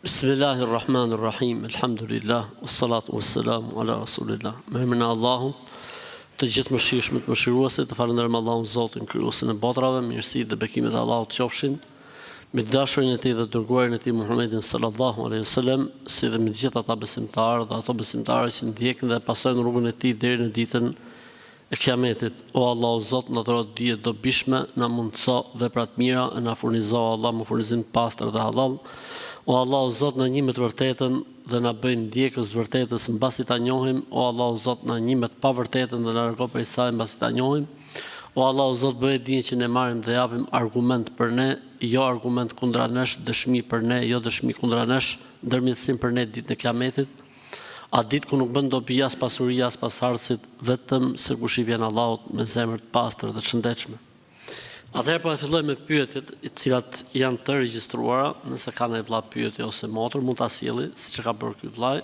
Bismillahirrahmanirrahim, alhamdulillah, wassalatu wassalamu ala rasulillah. Me emrin e Allahut, të gjithë mëshirshmit mëshiruesit, të falenderojmë Allahun Zotin krijuesin e botrave, mirësitë dhe bekimet e Allahut qofshin me dashurin e tij dhe dërguarin e tij Muhammedin sallallahu alaihi wasallam, si dhe me të gjithë ata besimtarë dhe ato besimtarë që ndjekin dhe pasojnë rrugën e tij deri në ditën e Kiametit. O Allahu Zot, na dhuro dije dobishme, na mundso vepra të mira, na furnizo Allah me furnizim të pastër dhe halal. O Allahu Zot, na njeh me të vërtetën dhe na bëj ndjekës të vërtetës mbasi ta njohim. O Allahu Zot, na njeh me të pavërtetën dhe na largo prej saj mbasi ta njohim. O Allahu Zot, bëj dije që ne marrim dhe japim argument për ne, jo argument kundra nesh, dëshmi për ne, jo dëshmi kundra nesh, ndërmjetësim për ne ditën e Kiametit. A ditë ku nuk bën dobi as pasuria as pasardhësit, vetëm se kush i vjen Allahut me zemër të pastër dhe të shëndetshme. Atëherë po e filloj me pyetjet, të cilat janë të regjistruara, nëse ka ndonjë vëlla pyetje ose motër, mund ta sjelli, siç e ka bërë ky vëllai.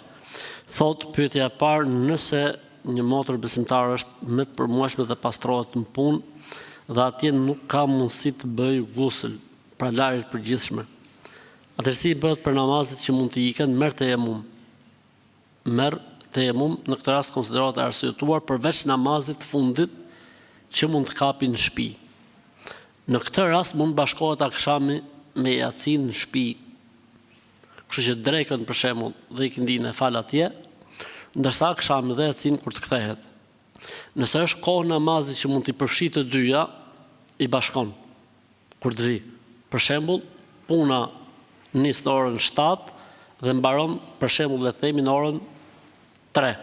Thotë pyetja e parë, nëse një motër besimtar është me të përmuajshme dhe pastrohet në punë dhe atje nuk ka mundësi të bëjë gusl, pra larje të përgjithshme. Atëherë si bëhet për namazet që mund të iken, merr tejemum. Merr tejemum, në këtë rast konsiderohet e arsyetuar përveç namazit të fundit që mund të kapi në shtëpi. Në këtë rast mund bashkohet akshami me jacin në shtëpi. Kështu që drekën për shembull dhe ikindin e fal atje, ndërsa akshami dhe jacin kur të kthehet. Nëse është kohë namazit që mund t'i përfshijë të dyja, i bashkon kur të vi. Për shembull, puna nis në orën 7 dhe mbaron për shembull le të themi në orën 3.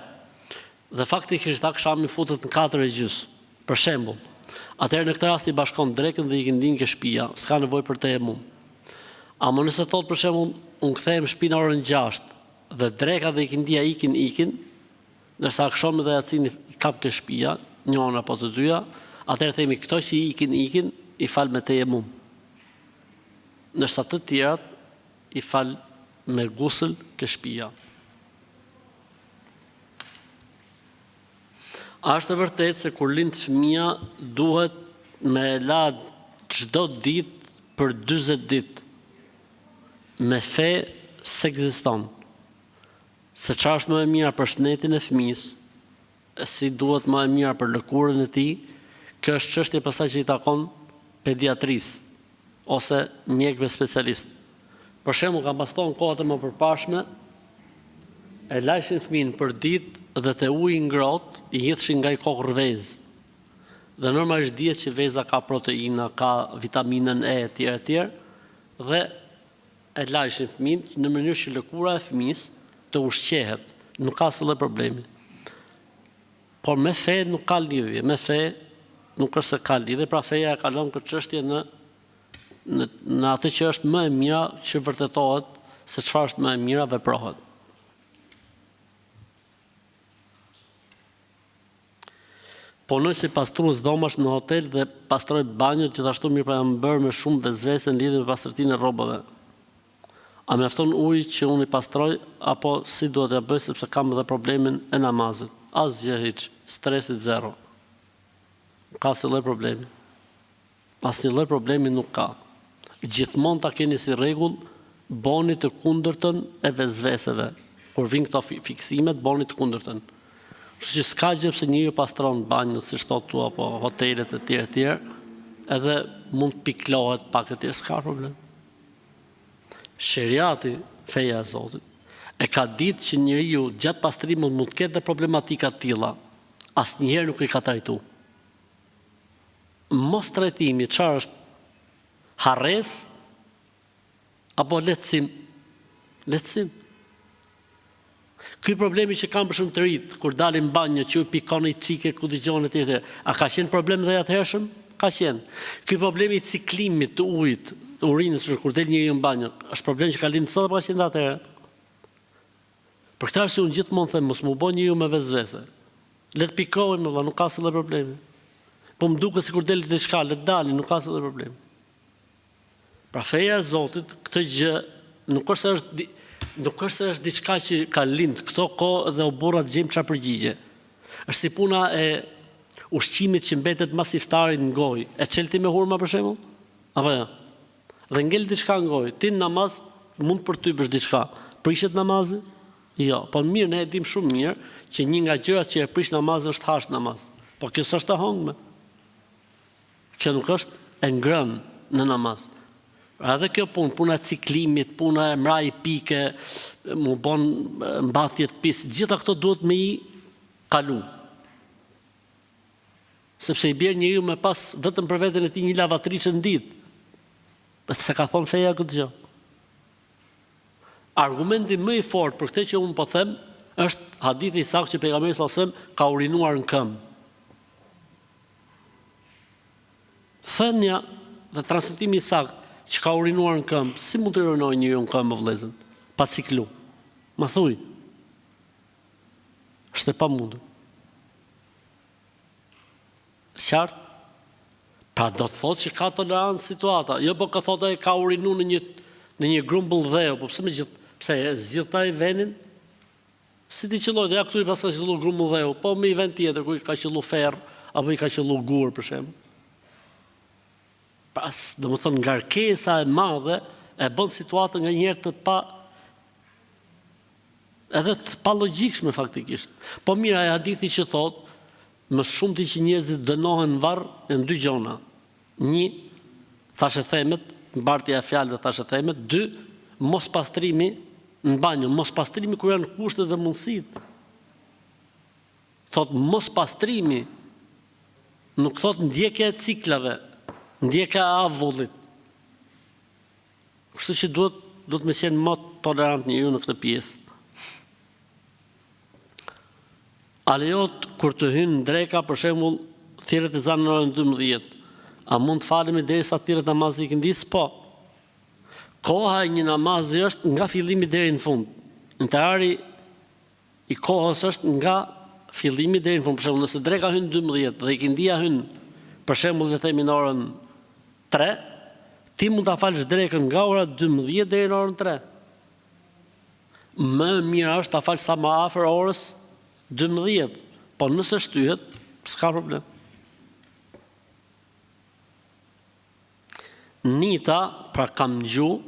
Dhe faktikisht akshami futet në 4:30. Për shembull, atëherë në këtë rast i bashkon drekën dhe ikindin ke shtëpia, s'ka nevojë për tejemum. Ama nëse thot për shembull, unë kthehem në shtëpi në orën 6 dhe dreka dhe ikindia ikin, ndërsa akshami dhe jacini i kap ke shtëpia, njëra apo të dyja, atëherë themi këto që ikin, i fal me tejemum. Ndërsa të tjerat i fal me gusl ke shtëpia. A është e vërtetë se kur lind fëmia duhet me la çdo ditë për 40 ditë? Me fe s'ekziston. Se çfarë është më e mira për shëndetin e fëmisë, si duhet më e mira për lëkurën e tij, kjo është çështje pastaj që i takon pediatrisë ose mjekëve specialistë. Për shembull, kam pasur në kohët e mëparshme, e lajshin fëmin për ditë dhe te uji i ngrohtë i hidhshin nga i kokë rrvezë. Dhe normalisht dihet që veza ka proteina, ka vitaminën E etj. Dhe e lajshin fëmin në mënyrë që lëkura e fëmisë të ushqehet, nuk ka asnjë problemi. Por me fe nuk ka lidhje, me fe nuk është se ka lidhje, pra feja e kalon këtë çështje në atë që është më e mira që vërtetohet se çfarë është më e mira veprohet. Punoj si pastrues dhomash në hotel dhe pastroj banjët, gjithashtu mirë pa jam bërë me shumë vezvese në lidhje me pastërtinë e rrobave. A mjafton uji që unë i pastroj apo si duhet ja bëj sepse kam edhe problemin e namazit? Asgjë hiç, stresit zero. Ka asnjë lloj problemi. Asnjë lloj problemi nuk ka. Gjithmonë ta keni si rregull, boni të kundërtën e vezveseve. Kur vin këto fiksimet, boni të kundërtën. Kështu që s'ka gjë pse njeriu pastron banjën, siç thotë tu, apo hotelet e tjera, edhe mund të piklohet pak e tjerë, s'ka problem. Sheriati, feja e Zotit, e ka ditë që njeriu gjatë pastrimit mund të ketë problematika të tilla, asnjëherë nuk i ka trajtuar. Mos trajtimi, çfarë është? Harres apo lehtësim? Lehtësim. Ky problemi që kanë për shumë të rit, kur dalin banjë, që u pikon i çike ku dëgjon etj. A ka qenë problem dhe atëhershëm? Ka qenë. Ky problemi i ciklimit të ujit, urinës kur del njeriu në banjë, është problem që ka lindur sot apo ka qenë atëherë? Për këtë arsye unë gjithmonë them mos më bëj njeriu me vezvese. Le të pikojmë, valla, nuk ka asnjë problem. Po më duket sikur del diçka, le të dalin, nuk ka asnjë problem. Pra feja e Zotit, këtë gjë nuk është se është diçka që ka lind këto kohë dhe u burrat gjejmë çfarë përgjigje. Është si puna e ushqimit që mbetet mas iftarit në gojë. E çel ti me hurma për shembull? Apo jo? Dhe ngel diçka në gojë. Ti në namaz mund për ty bësh diçka, prishet namazi? Jo, po mirë, ne e dim shumë mirë që një nga gjërat që e prish namazin është hash namaz. Po kjo s'është e hongme. Kjo nuk është e ngrënë në namaz. Edhe kjo puna e ciklimit, puna e mraj pike, mu bon mbatjet pis, gjitha këto duhet me i kalu. Sepse i bjerë njeriu me pas vetëm për veten e tij një lavatriçe në ditë. Se ka thonë feja këtë gjë. Argumenti më i fortë për këtë që unë po them është hadithi i saktë që pejgamberi sallallahu alajhi wasallam ka urinuar në këmbë. Thënia dhe transmetimi i saktë që ka urinuar në këmbë, si mund të urinojë njeriu në këmbë vëllezër, pa ciklu? Ma thuj. Është e pamundur. Qartë? Pra do të thotë që ka tolerancë situata. Jo po ka thotë ai ka urinuar në një grumbull dheu, po pse e zgjidh ai vendin? Si ti qelloj, ja këtu i pas ka qelluar grumbull dheu, po me një vend tjetër ku i ka qelluar ferr apo i ka qelluar gur për shemb. Pas, domethënë ngarkesa e madhe e bën situatën nganjëherë të pa logjikshme faktikisht. Po mira, ai hadithi që thotë më shumë ti që njerëzit dënohen në varr në dy gjona. Një, thashë themet, mbartja e fjalëve thashë themet, dy, mos pastrimi në banjë, mos pastrimi kur janë kushtet dhe mundësitë. Thot mos pastrimi, nuk thot ndjekja e ciklave, ndjekja e avullit. Kështu që duhet me qenë më tolerant njeriu në këtë pjesë. A lejohet kur të hynë në dreka, për shembull, thirrjet e zanë në orën 12, a mund të falemi derisa thirrjet namazi i këndis? Po. Koha e një namazi është nga fillimi deri në fund. Interari i kohës është nga fillimi deri në fund. Për shembull, nëse dreka hyn 12 dhe ikindia hyn, për shembull, le të themi në orën 3, ti mund ta falësh drekën nga ora 12 deri në orën 3. Më mirë është ta falësh sa më afër orës 12, po nëse shtyhet, s'ka problem. Nita, pra kam gju,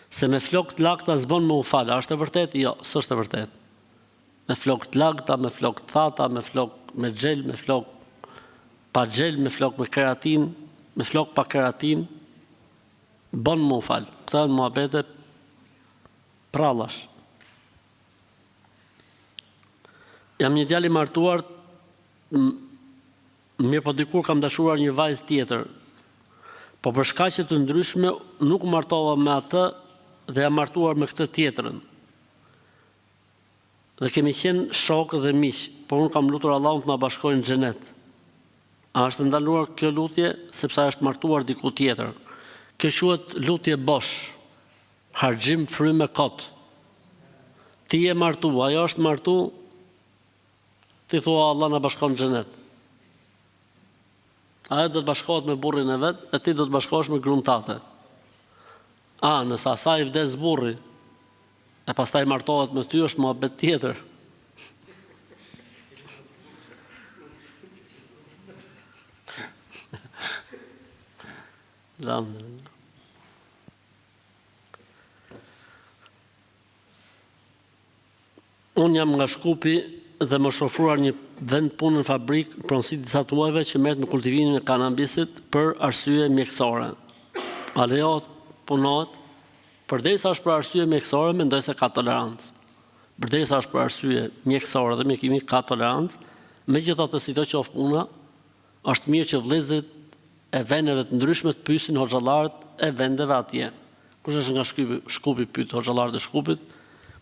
se me flok të lagta s'bën më u falë. A është e vërtet? Jo, s'është e vërtet. Me flok të lagta, me flok të thata, me flok me xhel, me flok pa xhel, me flok me keratin, me flok pa keratin, bën më u falë. Këta janë muhabete prallash. Jam një djalë i martuar, mirë po dikur kam dashuruar një vajzë tjetër, po për shkaqe të ndryshme nuk martova me atë dhe jam martuar me këtë tjetrën. Dhe kemi qenë shokë dhe miq, por unë kam lutur Allahun të na bashkojnë në xhenet. A është ndaluar kjo lutje sepse ai është martuar diku tjetër? Kjo quhet lutje bosh, harxhim frymë kot. Ti je martu, ajo është martu, ti thua Allah na bashkon në xhenet. Ajo do të bashkohet me burrin e vet, e ti do të bashkohesh me grumtate. Nëse asaj vdes burri, e pastaj martohet me ty, është muhabet tjetër. Unë jam nga Shkupi dhe më është ofruar një vend punë në fabrik pronësi disa të muajve që merret me kultivimin e kanabisit për arsye mjekësore. A lejohet punohet? Përderisa është për arsye mjekësore, mendoj se ka tolerancë. Përderisa është për arsye mjekësore dhe mjekimi ka tolerancë, megjithatë sidoqoftë puna, është mirë që vëllezërit e vendeve të ndryshme të pyesin hoxhallarët e vendeve atje. Kush është nga Shkupi pyet hoxhallarët e Shkupit,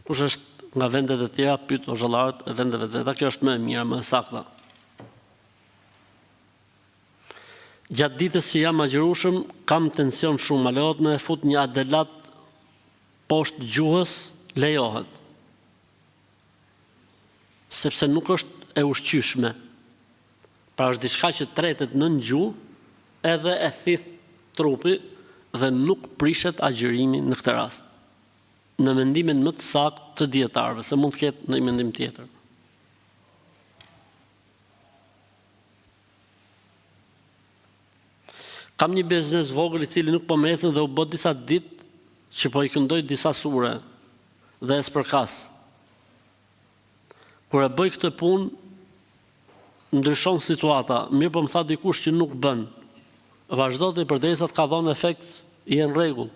kush është nga vendet e tjera pyet hoxhallarët e vendeve të veta. Kjo është më e mira, më e sakta. Gjatë ditës që jam agjërueshëm, kam tension shumë, a lejohet me fut një adelat poshtë gjuhës? Lejohet. Sepse nuk është e ushqyeshme. Pra është diçka që tretet nën gjuhë, edhe e thith trupi dhe nuk prishet agjërimi në këtë rast. Në mendimin më të saktë të dietarëve, se mund të ketë në një mendim tjetër. Kam një biznes vogël i cili nuk po më ecën dhe u bë disa ditë që po i këndoj disa sure dhe e spërkas. Kur e bëj këtë punë, ndryshon situata, mirë po më tha dikush që nuk bën. Vazhdo të përderisa të ka dhënë efekt, je në rregull.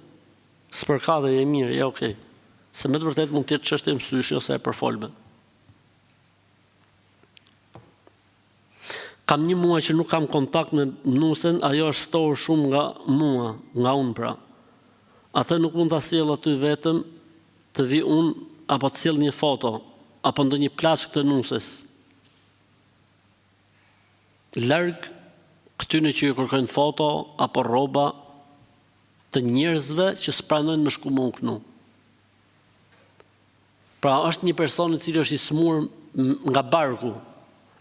Spërkate je mirë, je okay. Se me të vërtet mund të jetë çështje mësyshi ose e përfolme. Kam një muaj që nuk kam kontakt me nusen, ajo është ftohur shumë nga mua, nga unë pra. Atë nuk mund ta sjell aty vetëm, të vi unë, apo të sjell një foto, apo ndonjë plaçk të nuses. Larg këtyne që ju kërkojnë foto, apo rroba të njerëzve që s'pranojnë më shku më kënu. Pra është një person i cili është i smur nga barku,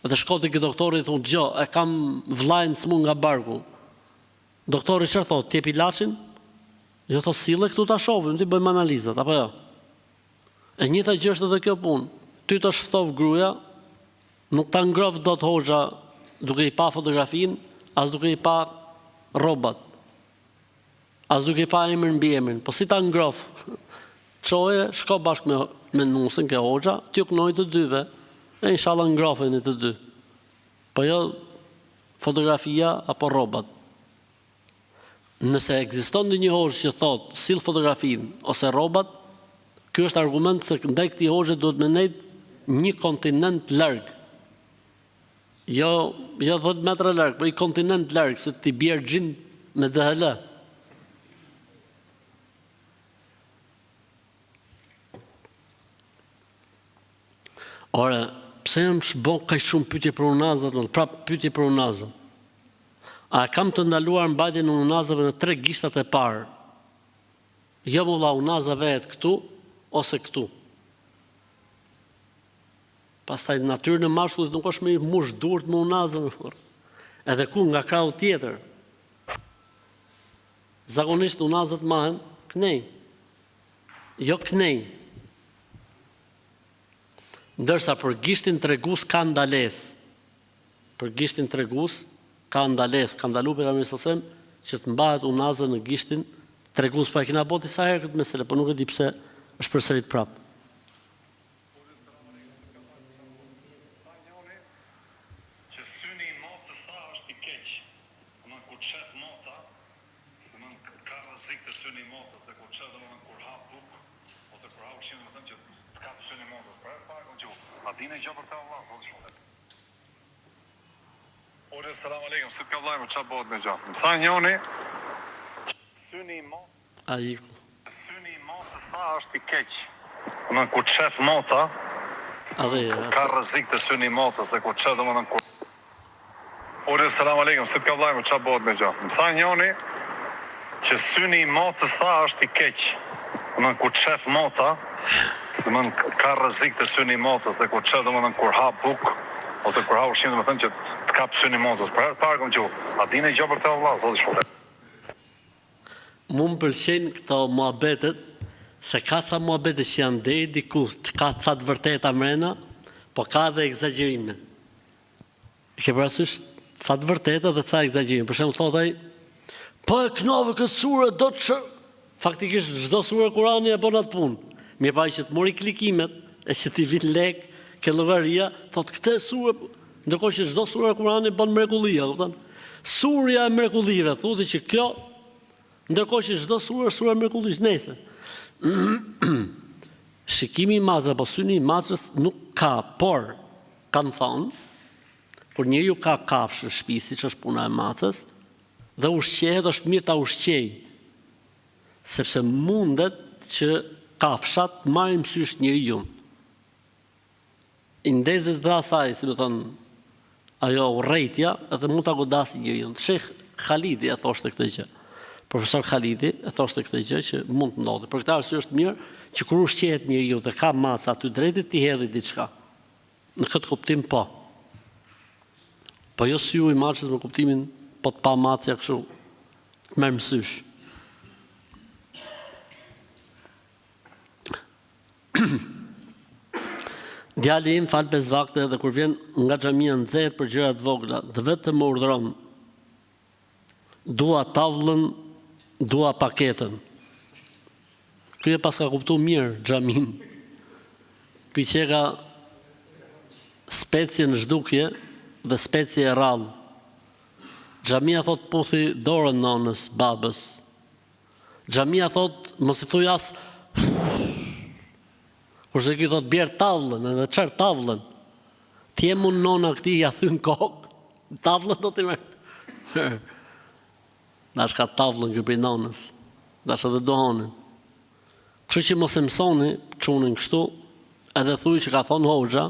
dhe shko te doktori thonë, "Gjo, e kam vllajën smur nga barku." Doktori çfarë thotë? "T'jep ilaçin?" Jo, thotë, "Sille këtu ta shohim, ti bëjmë analizat apo jo." E njëjta gjë është edhe kjo punë. Ty të shftov gruaja, nuk ta ngrof dot hoxha duke i pa fotografinë, as duke i pa rrobat. As duke i pa emrin mbi emrin, po si ta ngrof? Çoje, shko bashkë me nusën ke hoxha, t'ju kënoj të dyve, e inshallah ngrofeni të dy. Po jo fotografia apo rrobat. Nëse ekziston një hoxhë që thotë sill fotografinë ose rrobat, ky është argument se ndaj këtij hoxhe duhet me nejt një kontinent larg. Jo 10 metra larg, por një kontinent larg se ti bjerë gjin me DHL. Ore, pse jam shbo kaq shumë pyetje për unazat, prap pyetje për unazat. A kam të ndaluar mbajtjen e unazave në 3 gishtat e parë? Jo më vlla, unaza vehet këtu ose këtu. Pastaj natyrën e mashkullit nuk është më i mush durt me unazën. Edhe ku nga krahu tjetër. Zakonisht unazat mahen knej. Jo knej. Ndërsa për gishtin tregues ka ndalesë. Për gishtin tregues ka ndalesë, ka ndaluar pejgamberi sallallahu alajhi wasallam që të mbahet unaza në gishtin tregues, pa e kena bërë disa herë këtë mesele, por nuk e di pse është përsërit prap. Që syni i mocës sa është i keq. Domethënë kur çet moca, domethënë ka rrezik të syni i mocës, dhe kur çet domethënë kur hap buk ose kur hap ushqim domethënë që të kap syni i mocës. Pra a dinë gjë për ta vëllai, thonë shumë. Ore, selam aleikum, si të ka vllai, ç'a bëhet me gjë? Më sa njëri syni i mocës. Ai Syni i mocës sa është i keq. Domethënë kur çet moca, ka rrezik të syni i mocës, dhe kur çet domethënë kur Ore, selam aleikum, si të ka vllai, ç'a bëhet me gjë? Më sa njëri që syni i mocës sa është i keq. Domethënë kur çet moca, domethënë ka rrezik të syni i mocës, dhe kur çet domethënë kur hap buk ose kur hap ushqim domethënë që të kap syni i mocës. Pra parë që a dinë gjë për të vëllai, zoti shpëlbej. Mu më pëlqejnë këto muhabetet, se ka ca muhabete që janë deri diku, ka ca të vërteta mrena, po ka dhe egzagjerime. Ke parasysh ca të vërteta dhe ca egzagjerime. Për shembull thotë ai, po e knove këtë sure do të faktikisht çdo sure Kurani e bën atë punë. Mirë pa që të mori klikimet, e që t'i vin lek, ke llogaria, thotë këtë sure, ndërkohë që çdo sure Kurani bën mrekullia, kupton? Surja e mrekullive, thotë që kjo, ndërkohë që çdo sure e mrekullisë, nëse. Shikimi i macës apo syni i macës nuk ka, por kanë thonë, kur njeriu ka kafshë në shtëpi, siç është puna e macës, dhe ushqehet, është mirë ta ushqej, sepse mundet që kafshat marrin mësysh njeriu. I ndezës dhe asaj, si më thonë, ajo urrejtja, edhe mund ta godasi njeriu. Sheh Khalidi e thoshte këtë gjë. Profesor Khalidi e thoshte këtë gjë që mund të ndodhi. Për këtë arsye është mirë që kur ushqehet njeriu dhe ka maca aty drejt t'i hedhë diçka. Në këtë kuptim po. Po jo si ju i macës në kuptimin po të pa macja kështu merr mësysh. Djali im fal 5 vakte dhe kur vjen nga xhamia nxehet për gjëra të vogla, dhe vetëm më urdhëron. Dua tavllën, dua paketën. Ky e pas ka kuptu mirë xhamin. Ky që ka specie në zhdukje dhe specie e rrallë. Xhamia thot puthi dorën nonës, babës. Xhamia thot mos i thuj as. Kurse ky thot bjerë tavlën, edhe çfarë tavlën? Ti e mund nona këti ja thyn kokë. Tavlën do t'i merr. Dash ka tavlën ky për nonës. Dash edhe dohonin. Kështu që mos e mësoni çunin kështu, edhe thuj që ka thonë hoxha,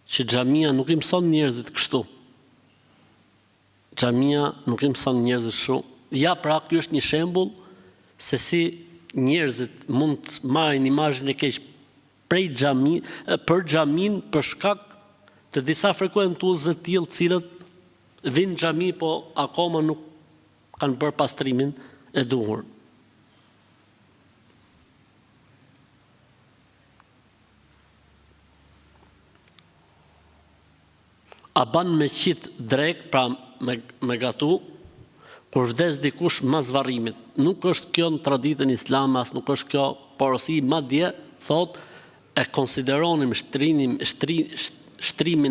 që xhamia nuk i mëson njerëzit kështu. Xhamia nuk i mëson njerëzit kështu. Ja, pra, ky është një shembull se si njerëzit mund të marrin imazhin e keq për xhamin për shkak të disa frekuentuesve të tillë, cilët vinë në xhami po akoma nuk kanë bërë pastrimin e duhur. A ban me qit drek, pra me gatu, kur vdes dikush mas varrimit. Nuk është kjo në traditën islame, as nuk është kjo porosi, madje thot e konsideronim shtrimin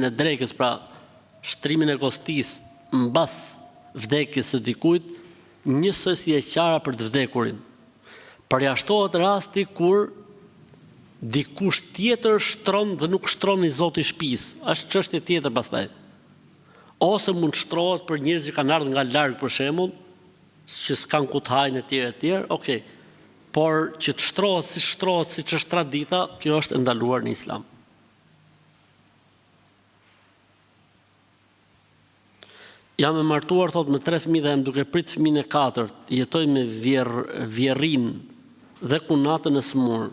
e drekës, pra shtrimin e kostis mbas vdekjes së dikujt, njësoj si e qara për të vdekurin. Përjashtohet rasti kur dikush tjetër shtron dhe nuk shtron i Zoti shtëpisë. Është çështje tjetër pastaj. Ose mund shtrohet për njerëz që kanë ardhur nga larg për shembull, që s'kan ku të hajnë etj, okay. Por që të shtrohet siç është tradita, kjo është e ndaluar në Islam. Jam e martuar, thot, me 3 fëmijë dhe jam duke prit fëmijën e 4, jetoj me vjerrin dhe kunatën e smur.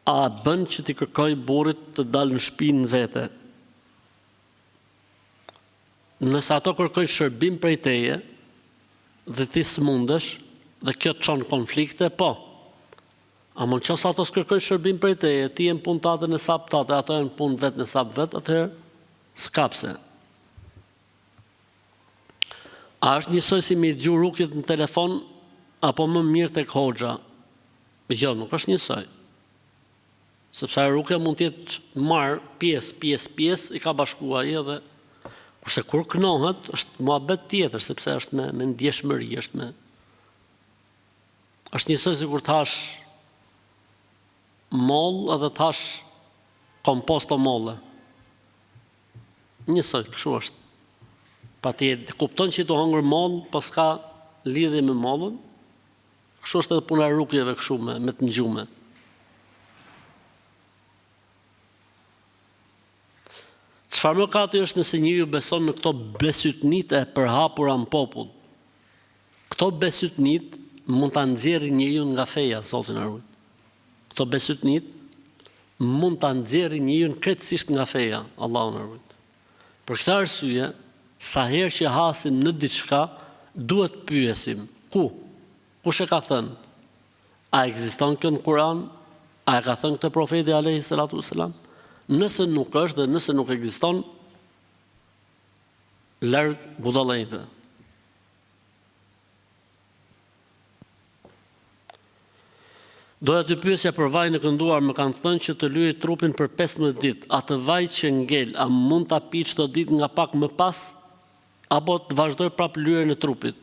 A bën që t'i kërkoj burrit të dalë në shtëpinë vete? Nëse ato kërkojnë shërbim prej teje dhe ti s'mundesh dhe kjo të çon konflikte, po. A mund qoftë ato s'kërkojnë shërbim prej teje, ti je në punë tate në sap tate, ato janë në punë vetë në sap vetë, atëherë s'kapse. A është njësoj si me dëgju rukjet në telefon apo më mirë tek hoxha? Jo, nuk është njësoj. Sepse rukja mund të jetë marr pjesë, i ka bashkuar ai edhe kurse kur kënohet është muhabet tjetër, sepse është me ndjeshmëri, është njësoj si kur thash moll edhe thash komposto molle. Njësoj, kështu është. Pa ti kupton që i të hongër moll, po s'ka lidhje me mollën, kështu është edhe puna e rukjeve kështu me të ngjume. Çfarë mëkati është nëse njeriu beson në këto besytnit e përhapura në popull? Këto besytnit mund ta nxjerrin njeriu nga feja, Zoti na ruaj. Këto besytnit mund ta nxjerrin njeriu krejtësisht nga feja, Allahu na ruaj. Për këtë arsye, sa herë që hasim në diçka, duhet pyesim, kush e ka thënë? A ekziston kjo në Kur'an? A e ka thënë këtë profeti alayhi salatu wassalam? Nëse nuk është dhe nëse nuk ekziston, larg budallëve. Doja të pyesja për vajin e kënduar, më kanë thënë që të lyej trupin për 15 ditë. Atë vaj që ngel, a mund ta pi çdo ditë nga pak më pas, apo të vazhdoj prap lyerjen e trupit?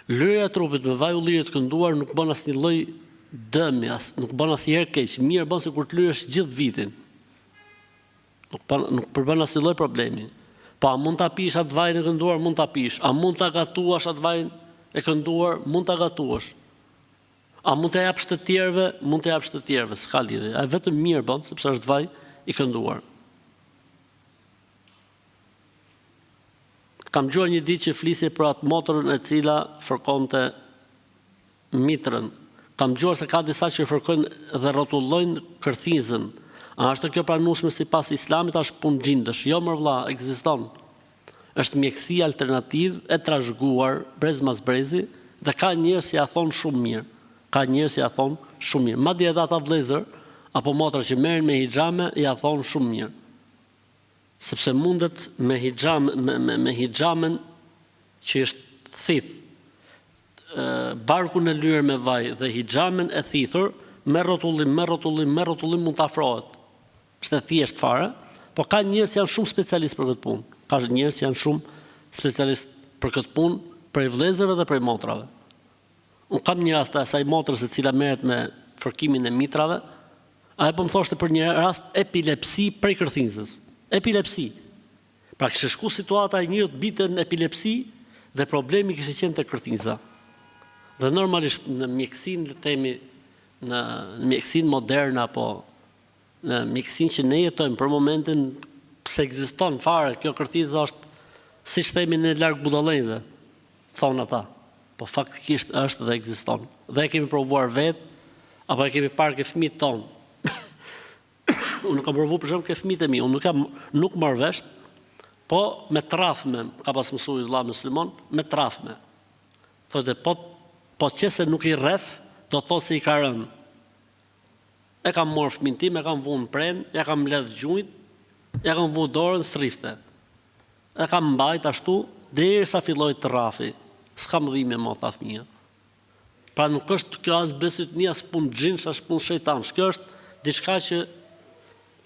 Lyerja e trupit me vaj ulliri të kënduar nuk bën asnjë lloj dëmi, nuk bën asnjëherë keq. Mirë bën se kur të lyesh gjithë vitin. Nuk përbën asnjë lloj problemi. Po a mund ta pish atë vajin e kënduar? Mund ta pish. A mund ta gatuash atë vajin e kënduar? Mund ta gatuash. A mund të japsh të tjerëve? Mund të japsh të tjerëve, s'ka lidhje. Ai vetëm mirë bën sepse është vaj i kënduar. Kam dëgjuar një ditë që flisje për atë motorën e cila fërkonte mitrën. Kam dëgjuar se ka disa që fërkojnë dhe rrotullojnë kërthizën. A është kjo pranueshme sipas Islamit, është punë xhindësh? Jo më vëlla, ekziston. Është mjekësi alternativë e trashëguar brez mas brezi dhe ka njerëz që ja thon shumë mirë. Madje edhe ata vëllezër apo motra që merren me hixhame ja thon shumë mirë. Sepse mundet me hixhamen që është thith, barku në lyrë me vaj dhe hijamen e thithur, me rrotullim mund të afrohet. Është e thjesht fare, po ka njerëz që janë shumë specialistë për këtë punë. Ka njerëz që janë shumë specialistë për këtë punë, prej vëllezërve dhe prej motrave. Unë kam një rast të asaj motrës e cila merret me fërkimin e mitrave, ajo po më thoshte për një rast epilepsi prej kërthinjsës. Epilepsi. Pra kishte shku situata e njëri të bite në epilepsi dhe problemi kishte qenë te kërthinjsa. Dhe normalisht në mjekësinë, le të themi, në mjekësinë moderne apo në mjekësinë që ne jetojmë për momentin, pse ekziston fare kjo kërthinjsa është siç themi në larg budallëve, thonë ata. Po faktikisht është dhe ekziston. Dhe e kemi provuar vetë, apo e kemi parë ke fëmijët tonë. Unë nuk kam provu për shembull ke fëmijët e mi, unë nuk marr vesh, po me trafme, ka pas mësuar Islam musliman, me trafme. Thotë po qëse nuk i rref, do thotë se i ka rënë. E kam marrë fëmin tim, e kam vunë pren, e kam mbledh gjunjt, e kam vu dorën strifte. E kam mbajt ashtu, derisa filloi të rrafi. S'kam dhimbje më tha fëmia. Pra nuk është kjo as besëtnia, as punë xhinsh, as punë shejtansh. Kjo është diçka që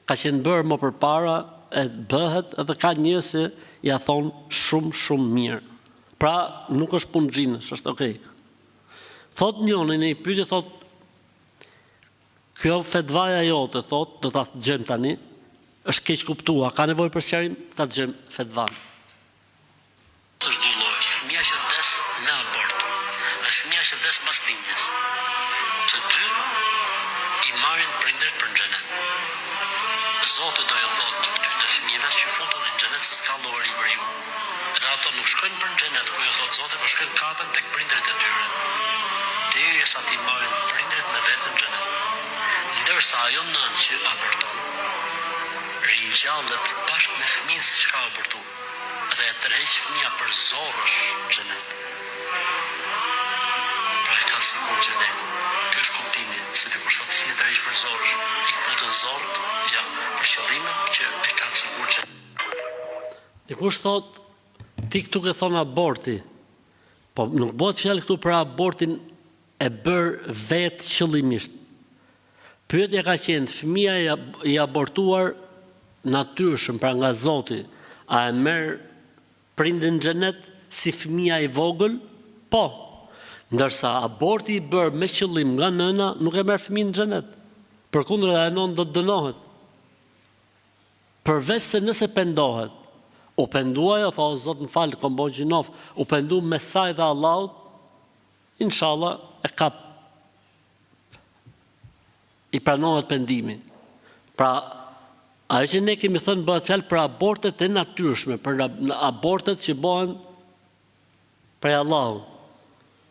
ka qenë bërë më përpara, e bëhet edhe ka njerëz që ja thon shumë mirë. Pra nuk është punë xhinsh, është okay. Thot njëri në një pyetje, thot kjo fetvaja jote, thot, do ta dëgjojmë tani, është keq kuptuar, ka nevojë për sqarim, ta dëgjojmë fetvan. Fëmia që des në abort dhe fëmia që des pas lindjes. Të dy i marrin prindërit për xhenet. Zoti do ju thotë këtyre fëmijëve që futën në xhenet se s'ka llogari për ju. Dhe ato nuk shkojnë për xhenet, ku ju thotë Zoti, por shkojnë kapen tek prindërit e tyre. Derisa ti marrin prindërit me veten në xhenet. Ndërsa ajo nën që aborton ringjallet bashkë me fëmijën që ka abortuar dhe e tërheq fëmija për zorësh në xhenet. Pra e ka sigur xhenet. Kjo është kuptimi, se ti për shkak të tërheq për zorësh, i këto zorët, ja, për qëllimin që e ka sigur xhenet. Dikush thot, ti këtu ke thonë aborti, po nuk bëhet fjalë këtu për abortin e bërë vetë qëllimisht. Pyetja ka qenë, fëmia i abortuar natyrshëm, pra nga Zoti, a e merr prindin në xhenet si fëmia i vogël? Po. Ndërsa aborti i bërë me qëllim nga nëna nuk e merr fëmin në xhenet. Përkundër e nën do të dënohet. Përveç se nëse pendohet, u penduaj, o tha o Zot më fal, kom bo gjinof, u pendu me saj dhe Allahut, inshallah e kap. I pranohet pendimi. Pra, ajo që ne kemi thënë bëhet fjalë për abortet e natyrshme, për abortet që bëhen prej Allahut.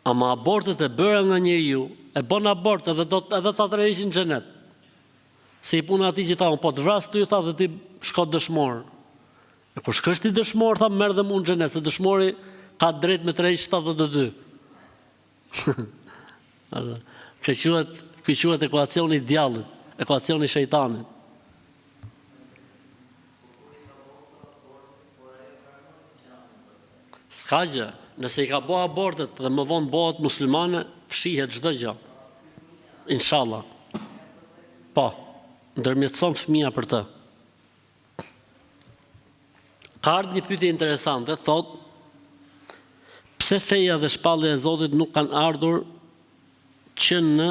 Ama abortet e bëra nga njeriu, e bën abort edhe ta tërheqin në xhenet. Se i puna atij që tha, po të vras ty, tha, dhe ti shko dëshmor. E kur shkosh ti dëshmor, tha, merr dhe mua në xhenet, se dëshmori ka drejt me tërheq 72. Kjo quhet ekuacioni i djallit, ekuacioni i shejtanit. S'ka gjë, nëse i ka bo abortet dhe më vonë bëhet muslimane, fshihet çdo gjë. Inshallah. Po, ndërmjetëson fëmia për të. Ka ardhur një pyetje interesante, thot, pse feja dhe shpallja e Zotit nuk kanë ardhur që në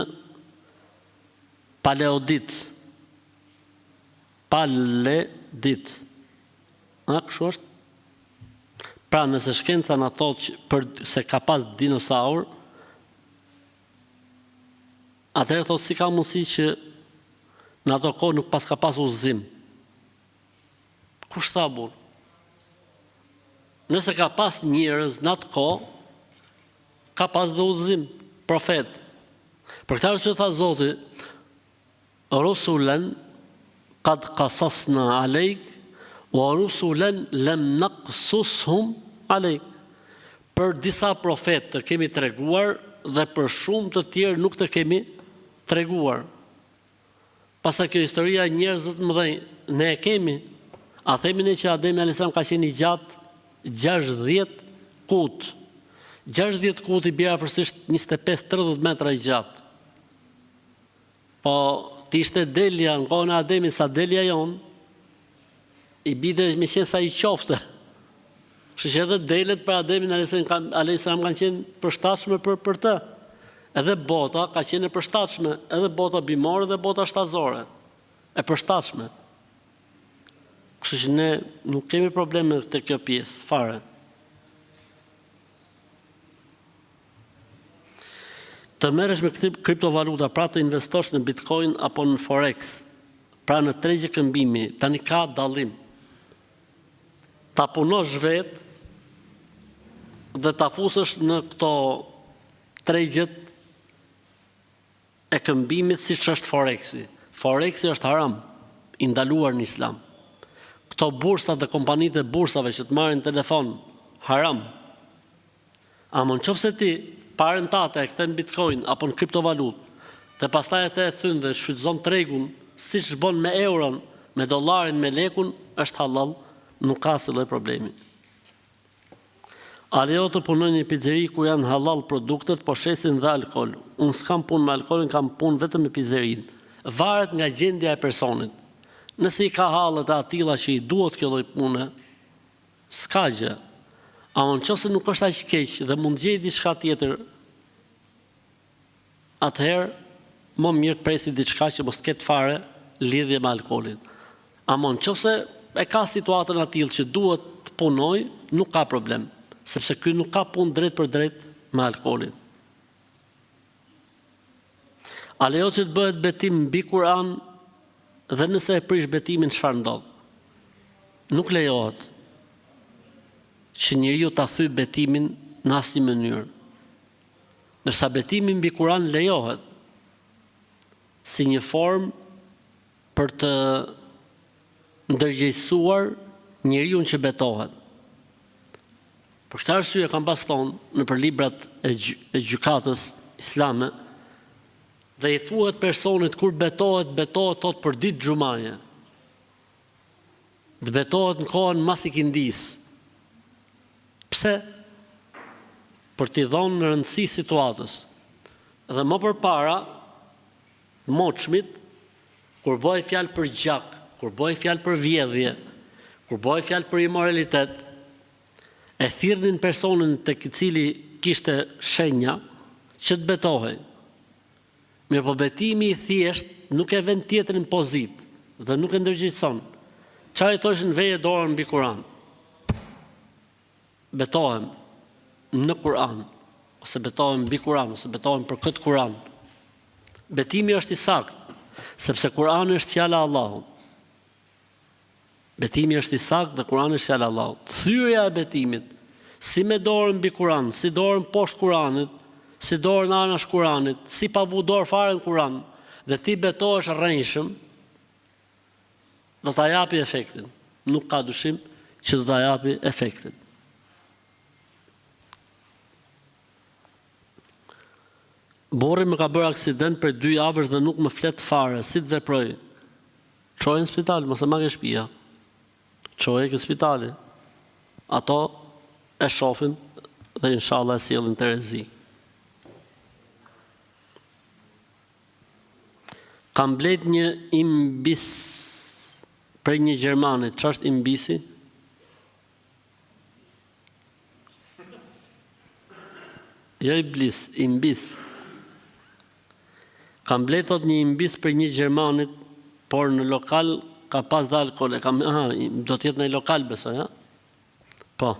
paleodit. Paledit. A, kështu është? Pra, nëse shkenca na thotë se ka pas dinosaur, atëherë thotë si ka mundësi që në ato kohë nuk ka pas udhëzim. Kush tha burr? Nëse ka pas njerëz në atë kohë, ka pas dhe udhëzim, profet. Për këtë arsye tha Zoti, rusulan qad qasasna alejk wa rusulan lam naqsushum alejk. Për disa profetë të kemi treguar dhe për shumë të tjerë nuk të kemi treguar. Pasa kjo historia e njerëzve të mëdhenj, ne e kemi. A themi ne që Ademi a.s. ka qenë i gjatë 60 kut. 60 kuti bjerë afërsisht 25-30 metra i gjatë. Po, t'ishte delja, në kohën e Ademit, sa delja jonë, i bide me qenë sa i qofte. Kështu që edhe delet për Ademin a.s. kanë qenë përshtatshme për të. Edhe bota ka qenë përshtatshme, edhe bota bimore dhe bota shtazore. E përshtatshme. Kështu që ne nuk kemi probleme të kjo pjesë, fare. Të merresh me kriptovaluta, pra të investosh në Bitcoin apo në Forex, pra në tregje këmbimi, tani ka dallim. Ta punosh vetë dhe ta fusësh në këto tregjet e këmbimit siç është Forexi. Forexi është haram, i ndaluar në Islam. Këto bursat dhe kompanitë e bursave që të marrin telefon, haram. Ama nëse ti parën tate e kthen Bitcoin apo në kriptovalutë dhe pastaj atë e thyn dhe shfrytëzon tregun siç bën me euron, me dollarin, me lekun, është halal, nuk ka asnjë lloj problemi. A lejo të punoj në një pizzeri ku janë halal produktet, po shesin dhe alkool. Unë s'kam punë me alkoolin, kam punë vetëm me pizzerin. Varet nga gjendja e personit. Nëse i ka hallet e atilla që i duhet kjo lloj pune, s'ka gjë. Ama nëse nuk është aq keq dhe mund gjej diçka tjetër, atëherë më mirë të presi diçka që mos ketë fare lidhje me alkoolin. Ama nëse e ka situatën atillë që duhet të punoj, nuk ka problem, sepse ky nuk ka punë drejt për drejt me alkoolin. A lejo që të bëhet betim mbi Kur'an dhe nëse e prish betimin çfarë ndodh? Nuk lejohet që njeriu ta thyj betimin në asnjë mënyrë. Ndërsa betimi mbi Kur'an lejohet si një formë për të ndërgjegjësuar njeriu që betohet. Për këtë arsye kam pas thonë nëpër librat e gjykatës islame, dhe i thuhet personit kur betohet thot për ditë xhumaje. Dhe betohet në kohën mas ikindis. Pse? Për t'i dhënë në rëndësi situatës. Dhe më përpara, moçmit, kur bëhet fjalë për gjak, kur bëhet fjalë për vjedhje, kur bëhet fjalë për imoralitet, e thirrnin personin tek i cili kishte shenja që të betohej. Mirë, po betimi i thjesht nuk e vend tjetrin pozit dhe nuk e ndërgjegjëson. Çfarë i thoshin veje dorën mbi Kur'an? Betohem në Kur'an, ose betohem mbi Kur'an, ose betohem për këtë Kur'an. Betimi është i saktë, sepse Kur'ani është fjala e Allahut. Betimi është i saktë dhe Kur'ani është fjala e Allahut. Thyrja e betimit, si me dorën mbi Kur'an, si dorën poshtë Kur'anit, si dorën anash Kur'anit, si pa vu dorë fare në Kur'an, dhe ti betohesh rrënjshëm, do ta japi efektin. Nuk ka dyshim që do ta japi efektin. Borri më ka bërë aksident për 2 javësh dhe nuk më flet fare, si të veproj? Çoje në spital, mos e marrë shtëpia. Çoje në spitali. Ato e shohin dhe inshallah e sjellin terezi. Kam blet një imbis për një gjermanit. Ç'është imbisi? Jo iblis, imbis. Kam blet thot një imbis për një gjermanit, por në lokal ka pas dhe alkool. Do t'jetë në lokal besoj, ha? Po.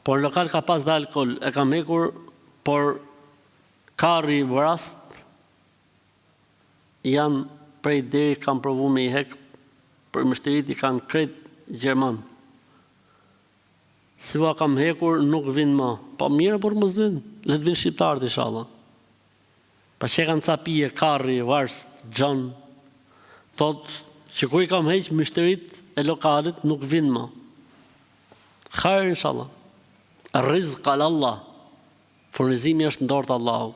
Por në lokal ka pas dhe alkool. E kam hekur, por karri vrast janë prej deri kam provu me i hek, për mështerit i kanë kret gjerman. Si va kam hekur, nuk vinë ma. Po mirë, por mos vinë. Le të vinë shqiptarët, inshallah. Pa që kanë capije, karri, vars, gjon, thot që ku i kam heq mështerit e lokalit, nuk vinë ma. Khair, inshallah. Rizq Allah. Furnizimi është ndorë të Allahu.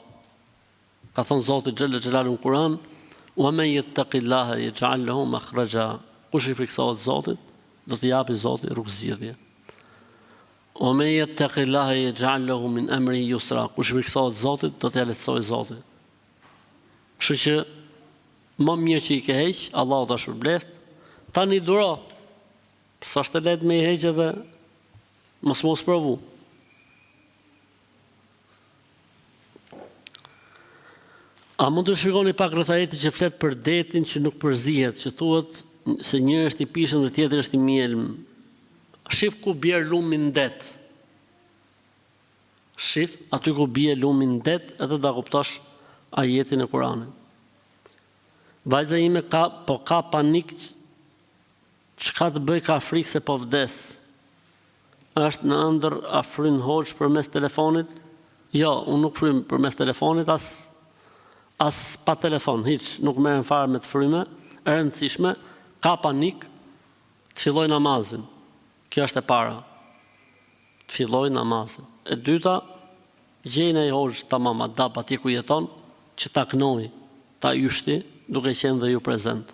Ka thonë Zoti Xhella Xhelalu në Kur'an, wa men yattaqillaha yaj'al lahu makhraja. Kush i friksohet Zotit, do t'i japi Zoti rrugëzgjidhje. O me yattaqillaha yaj'al lahu min amri yusra. Kush friksohet Zotit, do t'ja lehtësojë Zoti. Kështu që më mirë që i ke heq, Allahu ta shpërbleft, tani duro. Sa është lehtë me i heq edhe mos provu. A mund të shpjegoni pak rreth ajetit që flet për detin që nuk përzihet, që thuhet se njëri është i pishëm dhe tjetri është i mjelm. Shif ku bjer lumi në det. Shif aty ku bie lumi në det, edhe da kuptosh ajetin e Kuranit. Vajza ime ka panik, çka të bëj, ka frikë se po vdes. Është në ëndër a fryn hoxh përmes telefonit? Jo, unë nuk frym përmes telefonit, as pa telefon, hiç, nuk merrem fare me të fryme, e rëndësishme, ka panik, të filloj namazin. Kjo është e para. Të filloj namazin. E dyta, gjejnë ai hoxh tamam adap atje ku jeton, që ta knoj, ta yshti, duke qenë dhe ju prezent.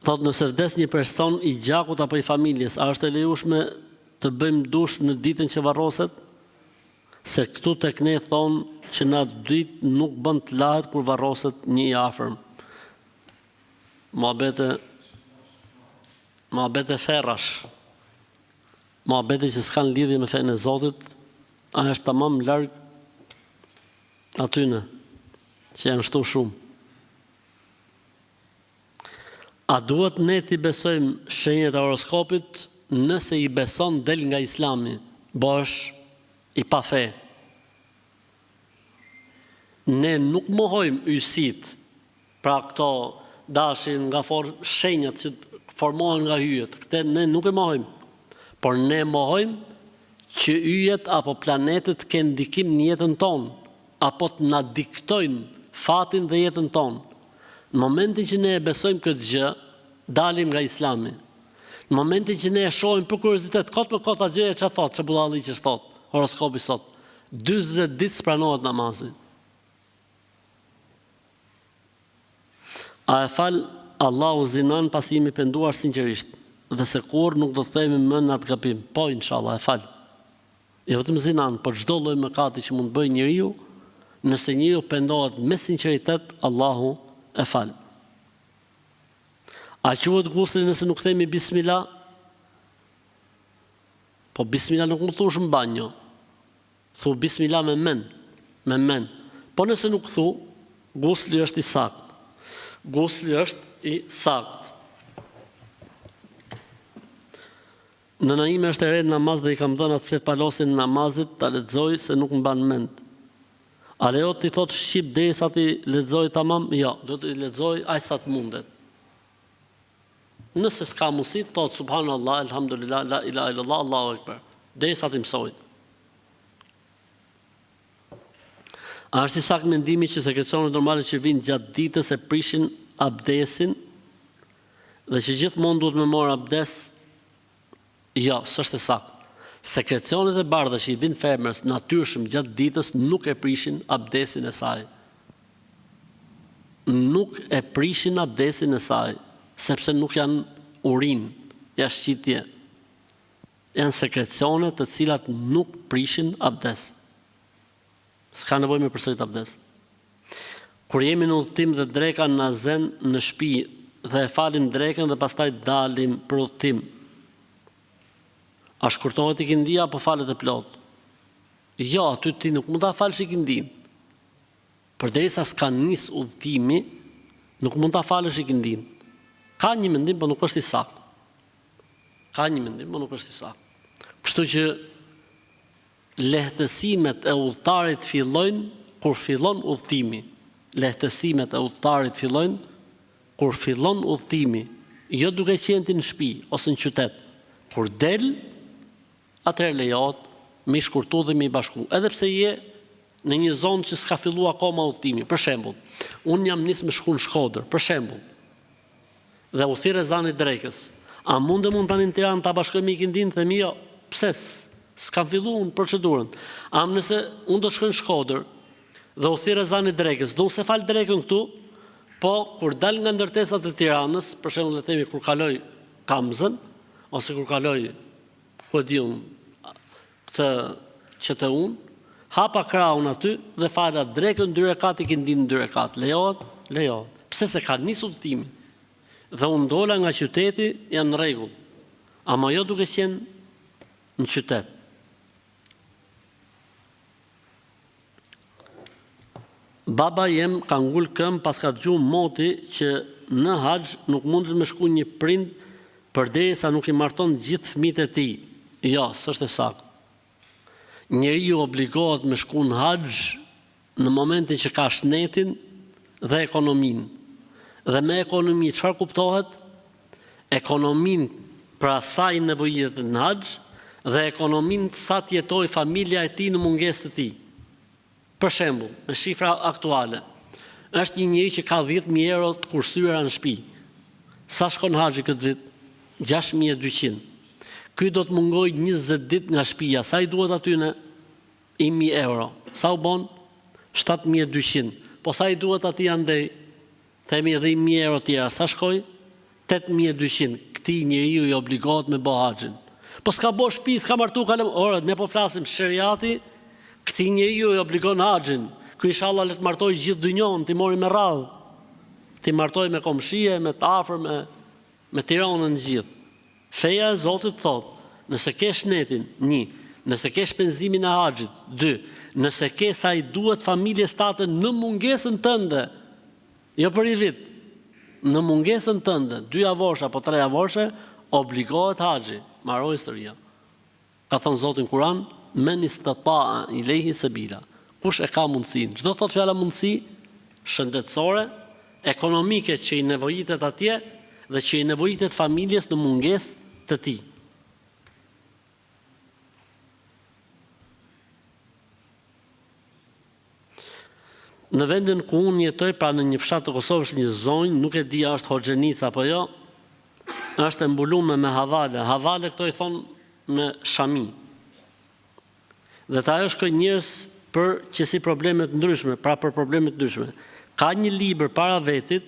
Thot, nëse vdes një person i gjakut apo i familjes, a është e lejueshme të bëjmë dush në ditën që varroset? Se këtu tek ne thonë që në atë ditë nuk bën të lahet kur varroset një i afërm. Muhabete ferrash. Muhabete që s'kan lidhje me fenë e Zotit, a është tamam larg atyne që janë shtu shumë. A duhet ne t'i besojmë shenjat e horoskopit? Nëse i beson del nga Islami, bosh i pa fe. Ne nuk mohojmë ysit, pra këto dashin nga shenjat që formohen nga hyjet, këte ne nuk e mohojmë, por ne mohojmë që yjet apo planetet kenë ndikim në jetën tonë, apo të na diktojnë fatin dhe jetën tonë. Në momentin që ne e besojmë këtë gjë, dalim nga Islami. Në momentin që ne e shohim për kuriozitet, kot për kot atë gjë që thot, që budalli që thot, horoskopi sot, 40 ditë pranohet namazi. A e fal Allahu zinan pasi jemi penduar sinqerisht, dhe se kur nuk do të themi më në atë gabim. Po, inshallah, e fal. Jo vetëm zinan, por çdo lloj mëkati që mund bëjë njeriu, nëse njeriu pendohet me sinqeritet, Allahu e fal. A quhet gusli nëse nuk themi bismillah? Po bismillah nuk më thush në banjo. Thu bismillah me men. Po nëse nuk thu, gusli është i sakt. Gusli është i sakt. Nëna ime është e re në namaz dhe i kam dhënë atë flet palosin në namazit, ta lexoj se nuk mban mend. A lejo ti thot shqip derisa ti lexoj tamam? Jo, do të lexoj aq sa të mundet. Nëse s'ka mundësi, thot subhanallah, elhamdulillah, la ilaha illallah, Allahu akbar. Derisa ti mësoj. A është i saktë mendimi që sekrecionet normale që vinë gjatë ditës e prishin abdesin dhe që gjithmonë duhet me marr abdes? Jo, s'është e saktë. Sekrecionet e bardha që i vinë femrës natyrshëm gjatë ditës nuk e prishin abdesin e saj. Nuk e prishin abdesin e saj, sepse nuk janë urin, jashtëqitje. Janë sekrecione të cilat nuk prishin abdes. S'ka nevojë me përsërit abdes. Kur jemi në udhëtim dhe dreka na zen në shtëpi dhe e falim drekën dhe pastaj dalim për udhëtim, a shkurtohet ikindia apo falet e plot? Jo, aty ti nuk mund ta falësh ikindin. Përderisa s'ka nis udhëtimi, nuk mund ta falësh ikindin. Ka një mendim, por nuk është i saktë. Kështu që lehtësimet e udhëtarit fillojnë kur fillon udhëtimi. Lehtësimet e udhëtarit fillojnë kur fillon udhëtimi, jo duke qenë ti në shtëpi ose në qytet. Kur del, atëherë lejohet me shkurtu dhe me bashku. Edhe pse je në një zonë që s'ka filluar akoma udhëtimi. Për shembull, unë jam nis me shku në Shkodër, për shembull. Dhe u thirr ezani drekës. A mund tani në Tiranë ta bashkojmë ikindin? Themi jo. Pse? S'kam filluar procedurën. Am nëse unë do të shkoj në Shkodër dhe u thirr ezani drekës, do unë se fal drekën këtu, po kur dal nga ndërtesat e Tiranës, për shembull le themi kur kaloj Kamzën, ose kur kaloj, ku e di unë, këtë QTU-n, hapa krahun aty dhe fala drekën 2 rekat i këndin 2 rekat. Lejohet? Lejohet. Pse se ka nisur udhëtimi. Dhe unë dola nga qyteti, jam në rregull. Ama jo duke qenë në qytet. Baba jem ka ngull këm pas ka dëgjuar moti që në haxh nuk mundet me shku një prind përderisa nuk i marton gjithë fëmijët e tij. Jo, s'është e saktë. Njeriu obligohet me shku në haxh në momentin që ka shnetin dhe ekonominë. Dhe me ekonomi çfarë kuptohet? Ekonominë për asaj nevojitet në haxh dhe ekonominë sa të jetojë familja e tij në mungesë të tij. Për shembull, me shifra aktuale, është një njeri që ka 10.000 euro të kursyera në shtëpi. Sa shkon haxhi këtë vit? 6.200. Ky do të mungoj 20 ditë nga shtëpia. Sa i duhet aty në 1.000 euro? Sa u bon? 7.200. Po sa i duhet aty andej? Themi edhe 1.000 euro tjera. Sa shkoj? 8.200. Këti njeriu i obligohet me bë haxhin. Po s'ka bo shtëpi, s'ka martu kalem. Ora, ne po flasim sheriati. Këti njeriu i obligon haxhin. Ky inshallah le të martoj gjithë dynjon, ti mori me radhë. Ti martoj me komshie, me të afër, me Tiranën gjithë. Feja e Zotit thot, nëse ke shnetin, 1, nëse ke shpenzimin e haxhit, 2, nëse ke sa i duhet familjes tate në mungesën tënde, jo për i vit, në mungesën tënde, 2 javoshe apo 3 javoshe, obligohet haxhi. Maro historia. Ka thënë Zoti në Kur'an, men istata'a ilayhi sabila. Kush e ka mundësinë? Çdo thot fjala mundësi shëndetësore, ekonomike që i nevojitet atje dhe që i nevojitet familjes në mungesë të tij. Në vendin ku unë jetoj, pra në një fshat të Kosovës, një zonjë, nuk e di a është Hoxhenica apo jo, është e mbuluar me havale. Havale këto i thonë me shami. Dhe ta ajo shkoj njerëz për që si problemet ndryshme, pra për problemet ndryshme. Ka një libër para vetit,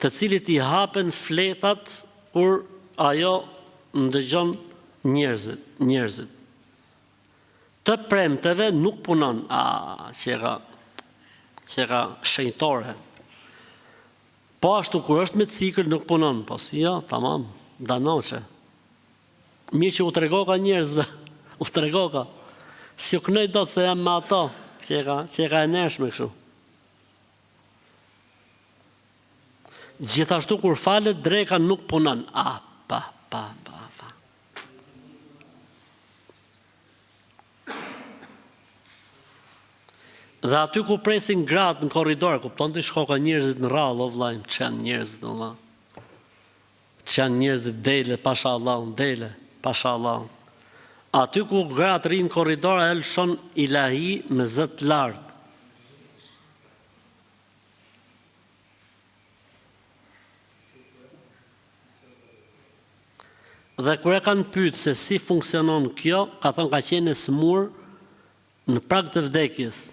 të cilit i hapen fletat kur ajo ndëgjon njerëzit. Të premteve nuk punon. Qera shenjtore. Po ashtu kur është me cikël nuk punon. Po si jo, tamam, danoqe. Mirë që u tregoka njerëzve, u tregoka. Si u kënoj do të se jam me ato, që e ka e neshme kështu. Gjithashtu kur falet dreka nuk punon. Pa. Dhe aty ku presin gratë në korridor, kupton të shkoka njerëzit në rallë, o vlajmë, qenë njerëzit, o vlajmë. Qenë njerëzit dele, pasha Allah, dele, pasha Allah. Aty ku gratë rinë korridor, e lëshon ilahi me zët lartë. Dhe kur e kanë pyet se si funksionon kjo, ka thonë ka qenë e smur në prag të vdekjes.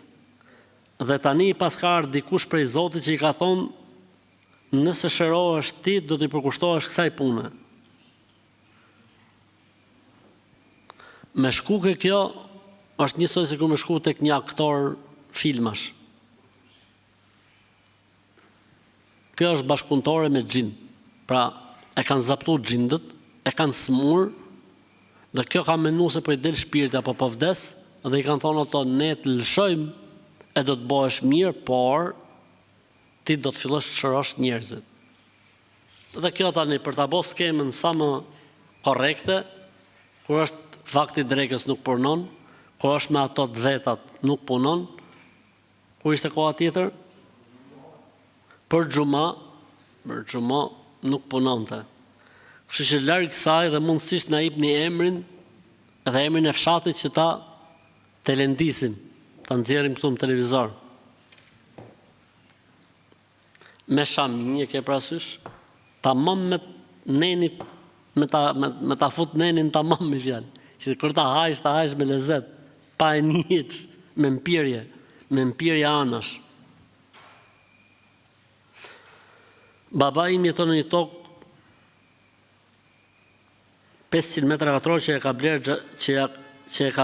Dhe tani pas ka ardhur dikush prej Zotit që i ka thonë, nëse shërohesh ti, do t'i përkushtohesh kësaj pune. Me shku ke kjo, është njësoj se ku me shku tek një aktor filmash. Kjo është bashkëpunëtore me xhin. Pra, e kanë zaptu xhindët, e kanë smur, dhe kjo ka menu se po i del shpirti apo po vdes, dhe i kanë thonë ato, ne të lëshojmë, e do të bëhesh mirë, por ti do të fillosh të shërosh njerëzit. Dhe kjo tani për ta bërë skemën sa më korrekte, kur është fakti drekës nuk punon, kur është me ato të vetat nuk punon, kur ishte koha tjetër? Për xhuma nuk punonte. Kështu që larg kësaj dhe mundësisht na jepni emrin dhe emrin e fshatit që ta telendisim, ta nxjerrim këtu në televizor. Me shaminje ke parasysh, tamam me nenit, me ta fut nenin tamam me fjalë. Që kur ta hajsh me lezet, pa e njëç, me mpirje anash. Babai im jeton në një tokë 500 metra katror që e ka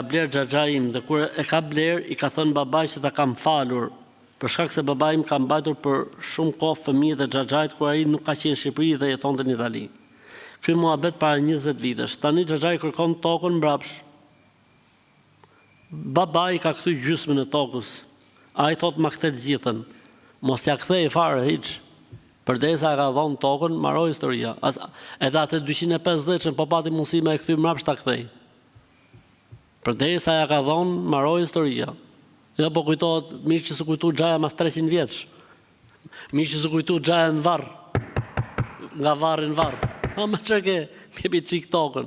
bler xhaxhai im, dhe kur e ka bler i ka thënë babai që ta kam falur, për shkak se babai im ka mbajtur për shumë kohë fëmijët e xhaxhait kur ai nuk ka qenë në Shqipëri dhe jetonte në Itali. Ky muhabet para 20 vitesh. Tani xhaxhai kërkon tokën mbrapsh. Babai ka kthy gjysmën e tokës. Ai thot ma kthet gjithën. Mos ja kthej fare hiç. Përdesa ka dhënë tokën, mbaroi historia. Edhe atë 250-shën po pati mundësi me e kthy mbrapsh ta kthej. Përdesa ja ka dhënë, mbaroi historia. Jo po kujtohet, mirë që s'u kujtu xhaja mas 300 vjeç. Mirë që s'u kujtu xhaja në varr. Nga varri në varr. Ma që ke, pjepi qik tokën.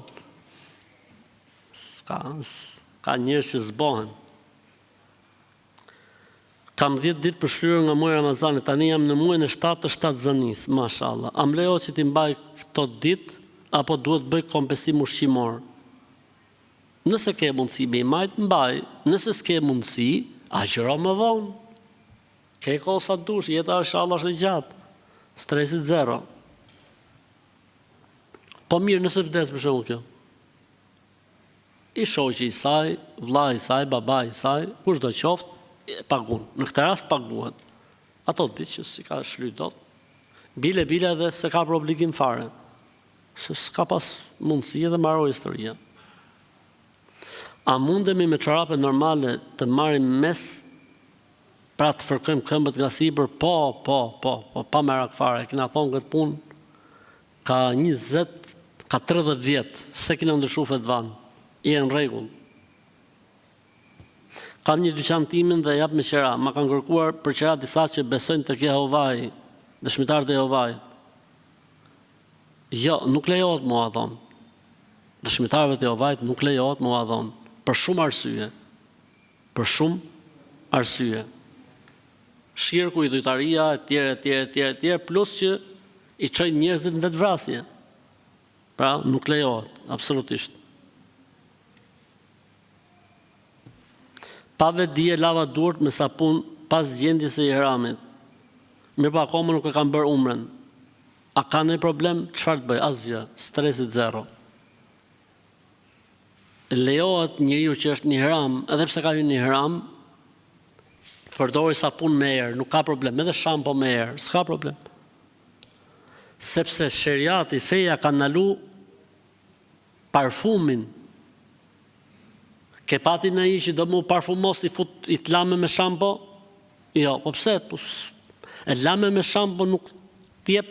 Ka njerëz që zbohen. Kam 10 ditë për shlyerje nga muaji Ramazanit, tani jam në muajin e 7 të shtatzanis, mashallah. A më lejohet që ti mbaj këto ditë, apo duhet bëj kompensim ushqimor? Nëse ke mundësi me i majt, mbaj. Nëse s'ke mundësi, agjëro më vonë. Ke kohë sa dush, jeta inshallah është e gjatë. Stresit zero. Po mirë, nëse vdes për shembull kjo. I shoqi i saj, vllai i saj, babai i saj, kushdo qoftë, pagun. Në këtë rast paguhet. Ato ditë që si ka shly dot. Bile dhe se ka për obligim fare. Se s'ka pas mundësi dhe mbaroi historia. A mundemi me çorape normale të marrim mes, pra të fërkojmë këmbët nga sipër? Po, pa merak fare. Kena thonë këtë punë ka 20, ka 30 vjetë, se kena ndryshu fetvan. I e në rregull. Kam një dyqan timin dhe jap me qera. Ma kanë kërkuar për qera disa që besojnë tek Jehovai, dëshmitarët e Jehovait. Jo, nuk lejohet mua thonë. Dëshmitarëve të Jehovait nuk lejohet mua thonë. Për shumë arsye. Për shumë arsye. Shirku, idhujtaria, etj, plus që i çojnë njerëzit në vetvrasje. Pra, nuk lejohet, absolutisht. Pa vetdije lava duart me sapun pas gjendjes së ihramit. Mirë pa akoma nuk e kam bërë umrën. A ka ndonjë problem? Çfarë të bëj? Asgjë, stresit zero. Lejohet njeriu që është në ihram, edhe pse ka hyrë në ihram, të përdori sapun me erë, nuk ka problem, edhe shampo me erë, s'ka problem. Sepse sheriati, feja ka ndalu parfumin. Ke pati në i që do mu parfumos i të lame me shampo? Jo, po pse? E lame me shampo nuk t'jep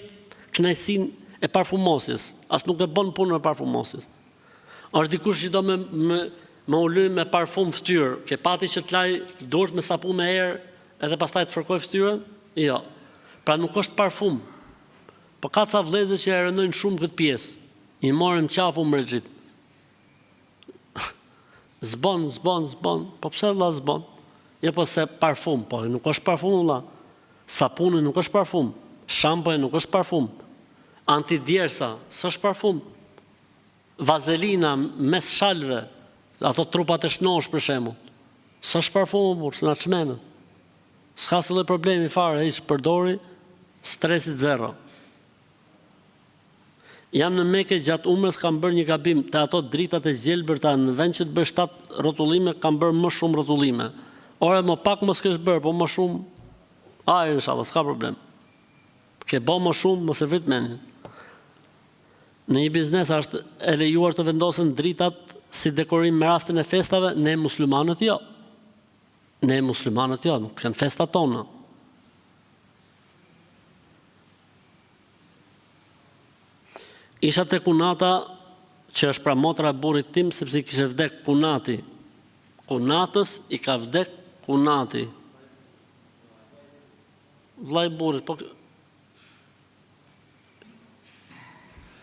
kënaqësinë e parfumosis, as nuk e bën punën e parfumosis. Është dikush që do me u lynë me parfum fytyrë, ke pati që t'laj duart me sapun me erë edhe pastaj të fërkoj fytyrën? Jo. Pra nuk është parfum. Po ka ca vëllezër që e rënojnë shumë këtë pjesë. I morën qafu mrexhit. Zbon, po pse vëlla zbon? Jo po se parfum, po nuk është parfum vëlla. Sapuni nuk është parfum, shampoja nuk është parfum. Antidjersa, s'është parfum. Vazelina mes shalve, ato trupat e shnosh për shembull. S'është parfum, por s'na çmendet. S'ka asnjë problemi fare, hiç përdori, stresit zero. Jam në Mekë gjatë umrës, kam bërë një gabim, te ato dritat e gjelbërta në vend që të bëj 7 rrotullime, kam bërë më shumë rrotullime. Ore më pak mos kesh bërë, po më shumë, inshallah, s'ka problem. Ke bë më shumë, mos e vrit mendin. Në një biznes është e lejuar të vendosen dritat si dekorim me rastin e festave, ne muslimanët jo. Nuk kanë festat tona. Isha te kunata që është pra motra e burrit tim, sepse i kishte vdek kunati. Kunatës i ka vdek kunati. Vllai burrit, po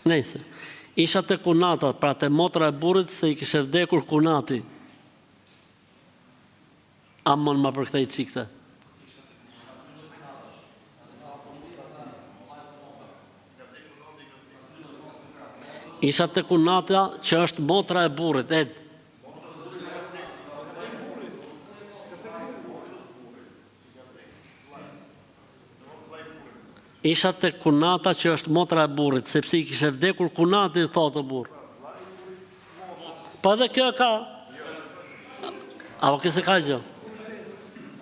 nejse. Isha te kunata, pra te motra e burrit se i kishte vdekur kunati. Amon ma përkthej çikte. Isha te kunata që është motra e burrit, Isha te kunata që është motra e burrit, sepse i kishe vdekur kunati, thotë burr. Po edhe kjo ka. Apo këse ka gjë?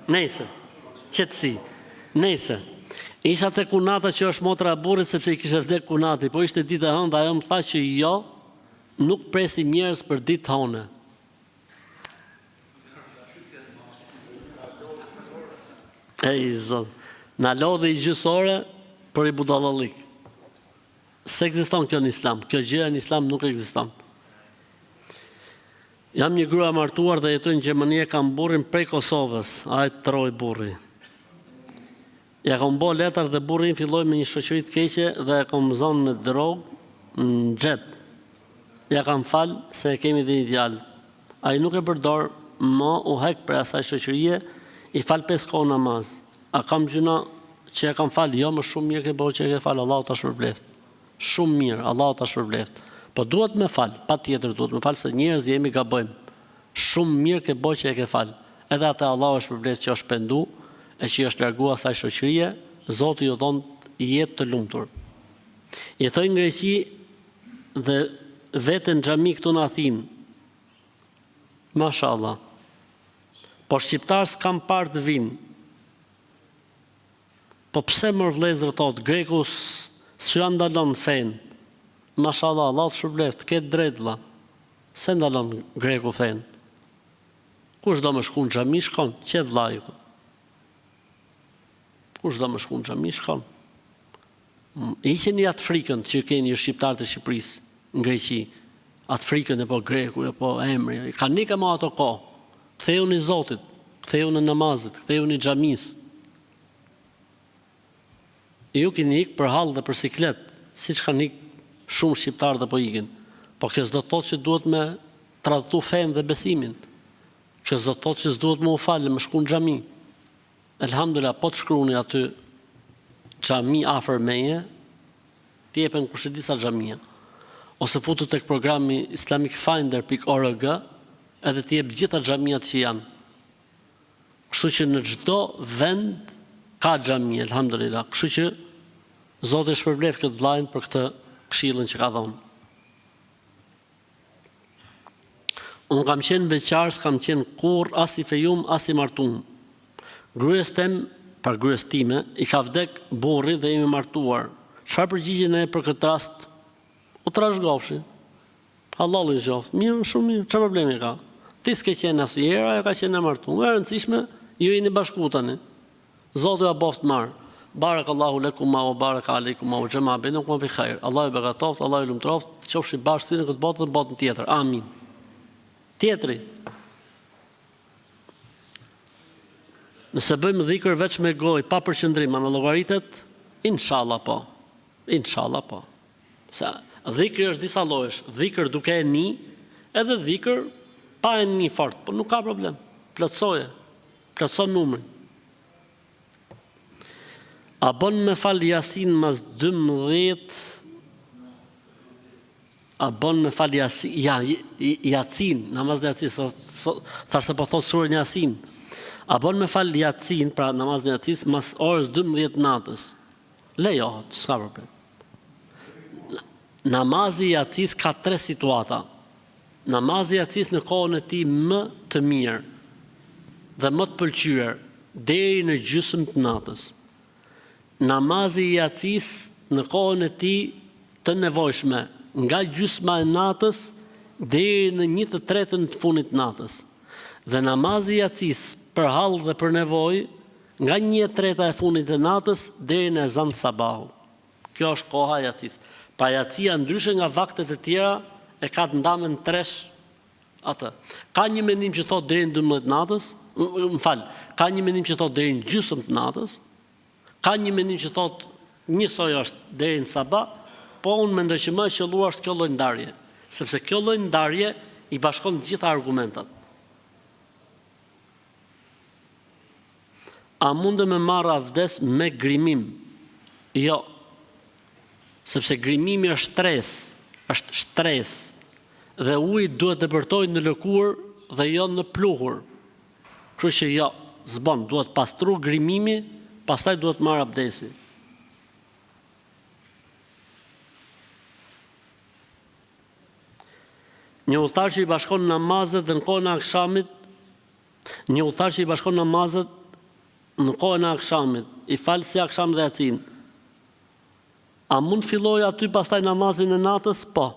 Nejse. Qetësi. Nejse. Isha te kunata që është motra e burrit, sepse i kishe vdekur kunati, po ishte ditë e hënë, ajo më tha që jo, nuk presim njerëz për ditë hënë. Ej, zot. Na lodhi i gjysore për i budallallik. Se ekziston kjo në islam. Kjo gjë në islam nuk ekziston. Jam një grua martuar dhe jetoj në Gjermani, e kam burrin prej Kosovës, ai troj burri. Ja kam bo letër dhe burrin filloi me një shoqëri të keqe dhe e kam zonë me drogë në xhep. Ja kam fal se e kemi dhe një djalë. Ai nuk e përdor, më u hek për asaj shoqërie, i fal 5 kohë namaz. A kam gjuna që e kam fal? Jo, më shumë mirë ke bëu që e ke fal, Allahu ta shpërbleft. Shumë mirë, Allahu ta shpërbleft. Po duhet me fal, patjetër duhet me fal se njerëz jemi gabojmë. Shumë mirë ke bëu që e ke fal. Edhe atë Allahu është shpërbleft që është pendu e që është larguar asaj shoqërie, Zoti ju dhon jetë të lumtur. Jetoj në Greqi dhe vetë në xhami këtu në Athinë. Mashallah. Po shqiptar s'kam parë të vinë. Po pse mërë vlezër thotë, greku s'ja ndalon fenë. Mashallah, Allah të shpërbleft, ketë drejtë vlla. Se ndalon greku fenë. Kush do më shku në xhami shkon, që vllai. Kush do më shku në xhami shkon. Hiqeni atë frikën që keni ju shqiptarët e Shqipërisë në Greqi. Atë frikën e po greku, e po emri. Ka nikë më ato kohë. Ktheu në Zotit, ktheu në namazit, ktheu në xhamisë. Ju keni ikë për hall dhe për siklet, siç kanë ikë shumë shqiptarë dhe po ikin. Po kjo s'do të thotë që duhet me tradhtu fenë dhe besimin. Kjo s'do të thotë që s'duhet me u falë, me shku në xhami. Elhamdulillah, po të shkruani aty xhami afër meje, t'i jepen kush e di sa xhamia. Ose futu tek programi islamicfinder.org, edhe t'i jep gjitha xhamiat që janë. Kështu që në çdo vend ka xhami, elhamdulillah. Kështu që Zoti shpërblef këtë vllajën për këtë këshillën që ka dhënë. Unë kam qenë beqar, s'kam qenë kurr as i fejum, as i martuar. Gruas time, i ka vdek burri dhe jemi martuar. Çfarë përgjigjen e për këtë rast? U trashëgofshi. Hallalli qoftë. Mirë, shumë mirë. Çfarë problemi ka? Ti s'ke qenë asnjëherë, ajo ka qenë e martuar. E rëndësishme, ju jeni bashku tani. Zoti ja boft marr. Barakallahu lekuma wa baraka aleikum wa jama bainakum fi khair. Allahu e begatoft, Allahu e lumtroft, qofshi bashkë në këtë botë dhe në botën tjetër. Amin. Tjetri. Nëse bëjmë dhikër veç me gojë, pa përqendrim, në llogaritet, inshallah po. Inshallah po. Sa dhikri është disa llojesh. Dhikër duke e ni, edhe dhikër pa e ni fort, po nuk ka problem. Plotsoje. Plotson numrin. A bën me fal Yasin mas 12? A bën me fal Yasin, namaz dhe Yasin, thasë po thot surën Yasin. A bën me fal Yasin, pra namaz dhe Yasin, mas orës 12 natës. Lejohet, s'ka problem. Namazi i Yasis ka 3 situata. Namazi i Yasis në kohën e tij më të mirë dhe më të pëlqyer deri në gjysmë të natës. Namazi i Yasis në kohën e tij të nevojshme nga gjysma e natës deri në 1/3 të fundit të natës. Dhe namazi i Yasis për hall dhe për nevojë nga 1/3 e fundit të natës deri në ezan të sabahut. Kjo është koha e Yasis. Pa Yasia ndryshe nga vaktet e tjera e ka të ndamë në tresh atë. Ka një mendim që thot deri në 12 natës, ka një mendim që thot deri në gjysmë të natës, ka një mendim që thot njësoj është deri në sabah, po unë mendoj që më e qelluar është kjo lloj ndarje, sepse kjo lloj ndarje i bashkon të gjitha argumentat. A mundë me marrë avdes me grimim? Jo. Sepse grimimi është stres, dhe uji duhet të përtojnë në lëkur dhe jo në pluhur. Kështu që jo, s'bën, duhet pastru grimimi, pastaj duhet marrë abdesi. Një udhëtar që i bashkon namazet dhe në kohën e akşamit, një udhëtar që i bashkon namazet në kohën e akşamit, i fal si akşam dhe yacin. A mund filloj aty pastaj namazin e natës? Po.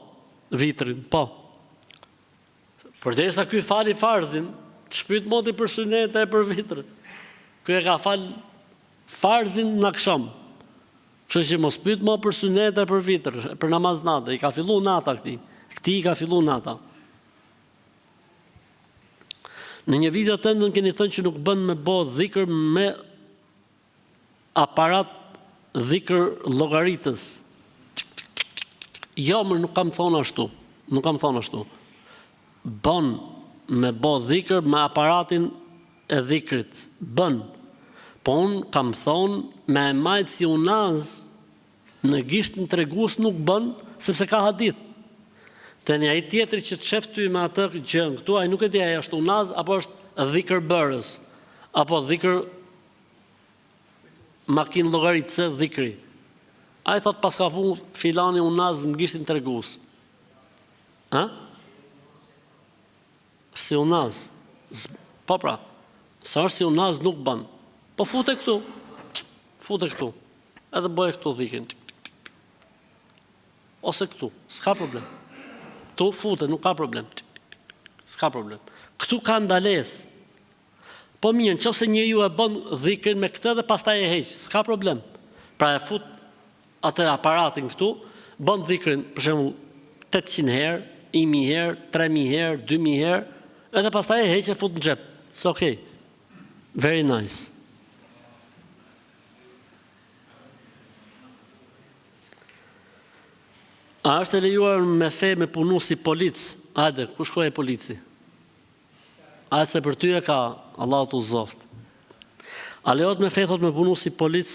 Vitrin, po. Përderisa ky fali farzin, të shpyt moti për sunete e për vitr. Ky e ka fal farzin në akşam. Kështu që mos pyet më për sunete e për vitr, për namaz natë, i ka filluar nata këtij. Këtij i ka filluar nata. Në një video tëndën keni thënë që nuk bën me bë dhikr me aparat dhikr llogaritës. Jo, më nuk kam thonë ashtu. Nuk kam thonë ashtu. Bën me bë dhikr me aparatin e dhikrit. Bën. Po unë kam thonë me e majtë si unaz në gishtën tregues nuk bën, sepse ka hadith. Të një ai tjetri që të shef ty me atë gjën, këtu ai nuk e di ai është unaz apo është dhikr bërës, apo dhikr makinë llogaritëse dhikri. Ai thot pas ka fu filani unaz në gishtin tregues. Ha? Si unaz. Po pra. Sa është si unaz nuk bën. Po fute këtu. Fute këtu. Edhe bëje këtu dhikrin. Ose këtu. S'ka problem. Këtu fute, nuk ka problem. S'ka problem. Këtu ka ndalesë. Po mirë, nëse njeriu e bën dhikrin me këtë dhe pastaj e heq, s'ka problem. Pra e fut atë aparatin këtu, bën dhikrin për shembull 800 herë, 1000 herë, 3000 herë, 2000 herë, edhe pastaj e heq e fut në xhep. It's okay. Very nice. A është e lejuar me fe me punu si polic? Hajde, ku shkoj e polici? Hajde se për ty e ka, Allah të uzoft. A lejohet me fe thot me punu si polic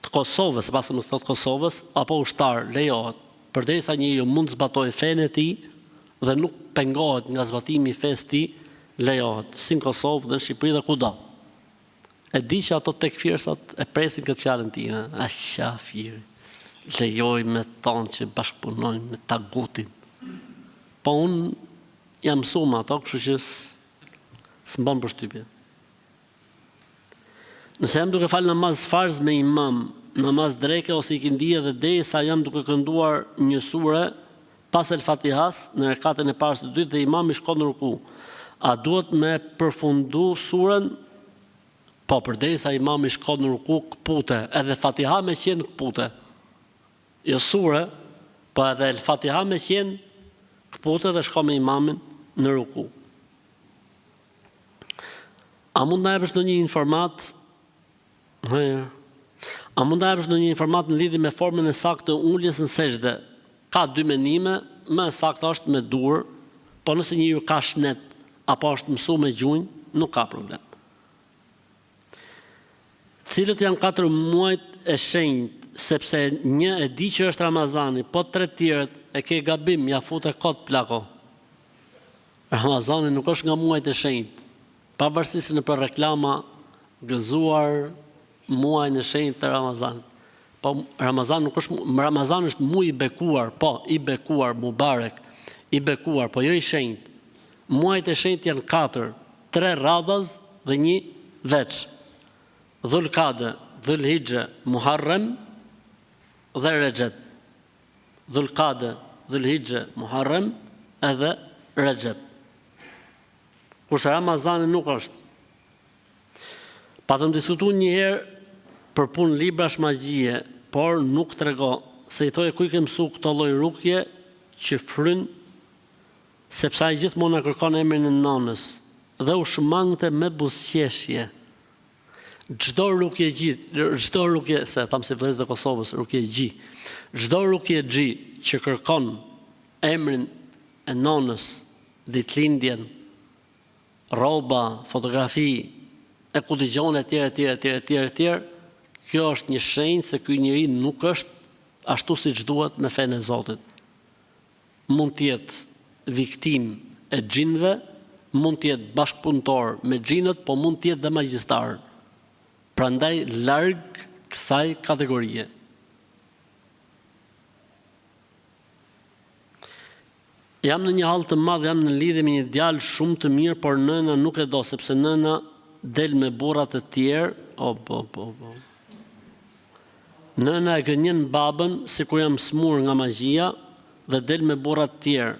të Kosovës, pasë më thot Kosovës, apo ushtar, lejohet. Përderisa njeriu mund zbatoj fenë e tij dhe nuk pengohet nga zbatimi i fesë tij, lejohet. Si në Kosovë dhe në Shqipëri dhe kudo. E di që ato tekfirsat e presin këtë fjalën time. A shafiri. Lejoj me thonë që bashkëpunojnë me tagutin. Po unë jam mësuar ato, kështu që s'mbon përshtypje. Nëse jam duke falë namaz farz me imam, namaz dreke ose ikindije dhe derisa jam duke kënduar një sure pas El Fatihas në rekatën e parë të dytë dhe imami shkon në ruku, a duhet me përfundu surën? Po, përderisa imami shkon në ruku, këpute, edhe Fatiha me qenë këpute. Jo sure, po edhe El Fatiha me qenë këpute dhe shko me imamin në ruku. A mund na jepësh ndonjë informat? A mund na jepësh ndonjë informat në lidhje me formën e saktë të uljes në sejdë? Ka dy mendime, më e saktë është me dur, po nëse njeriu ka shnet apo është mësuar me gjunjë, nuk ka problem. Cilët janë 4 muajt e shenjtë? Sepse një e di që është Ramazani, po 3 tjerët e ke gabim, ja fute kot plako. Ramazani nuk është nga muajt e shenjtë. Pavarësisht në për reklama gëzuar muajin e shenjtë të Ramazanit. Po Ramazan nuk është, Ramazan është muaj i bekuar, po i bekuar, mubarek, i bekuar, po jo i shenjtë. Muajt e shenjtë janë 4, 3 radhaz dhe 1 veç. Dhulkade, Dhulhijhe, Muharrem dhe Rejab. Dhulkade, Dhulhijhe, Muharrem edhe Rejab. Kurse Ramazani nuk është. Patëm diskutuar një herë për punë librash magjie, por nuk trego se i thoje ku i ke mësuar këto lloj rukje që fryn, sepse ai gjithmonë na kërkon emrin e nënës dhe u shmangte me buzëqeshje. Çdo rukje, se tham se vëllezërit e Kosovës, rukje gji. Çdo rukje gji që kërkon emrin e nonës, ditëlindjen, rroba, fotografi, e ku dëgjon etj, kjo është një shenjë se ky njeri nuk është ashtu siç duhet me fenë e Zotit. Mund të jetë viktim e xhinëve, mund të jetë bashkëpunëtor me xhinët, po mund të jetë dhe magjistar. Prandaj larg kësaj kategorie. Jam në një hall të madh, jam në lidhje me një djalë shumë të mirë, por nëna nuk e do sepse nëna del me burra të tjerë. Nëna e gënjen babën sikur jam smur nga magjia dhe del me burra të tjerë.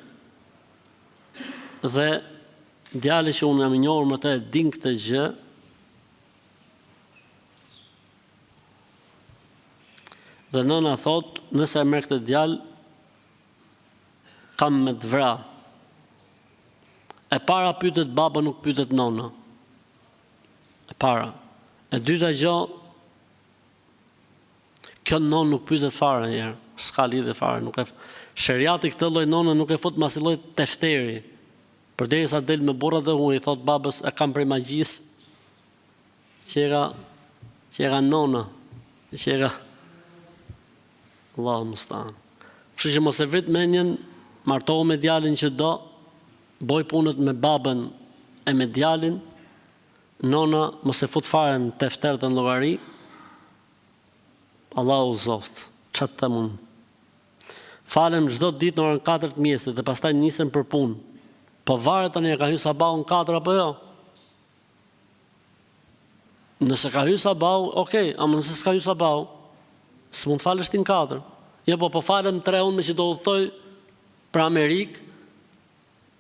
Dhe djali që unë jam i njohur më të e din këtë gjë. Dhe nëna thot, nëse e merr këtë djalë, kam me të vra. E para pytet baba, nuk pytet nona. E para. E dyta gjë, kjo nonë nuk pytet fare njerë. S'ka lidhje fare. Sheriati këtë lloj nona nuk e fut mas i lloj tefteri. Përderisa del me burrat dhe unë i thot babës, e kam prej magjisë. Që era nona. Që era Allahu mustaan. Kështu që mos e vrit mendjen, martohu me djalin që do, boj punët me babën e me djalin, nona mos e fut fare në tefter dhe në llogari. Allahu zoft, çat të mund. Falem çdo ditë në orën 4 të mjesit dhe pastaj nisem për punë. Po varet tani ka hyrë sabahu në 4 apo jo? Nëse ka hyrë sabahu, okay, ama nëse s'ka hyrë sabahu, s'mund falesh ti në 4. Jo, po falem 3 unë me që do udhtoj për Amerikë,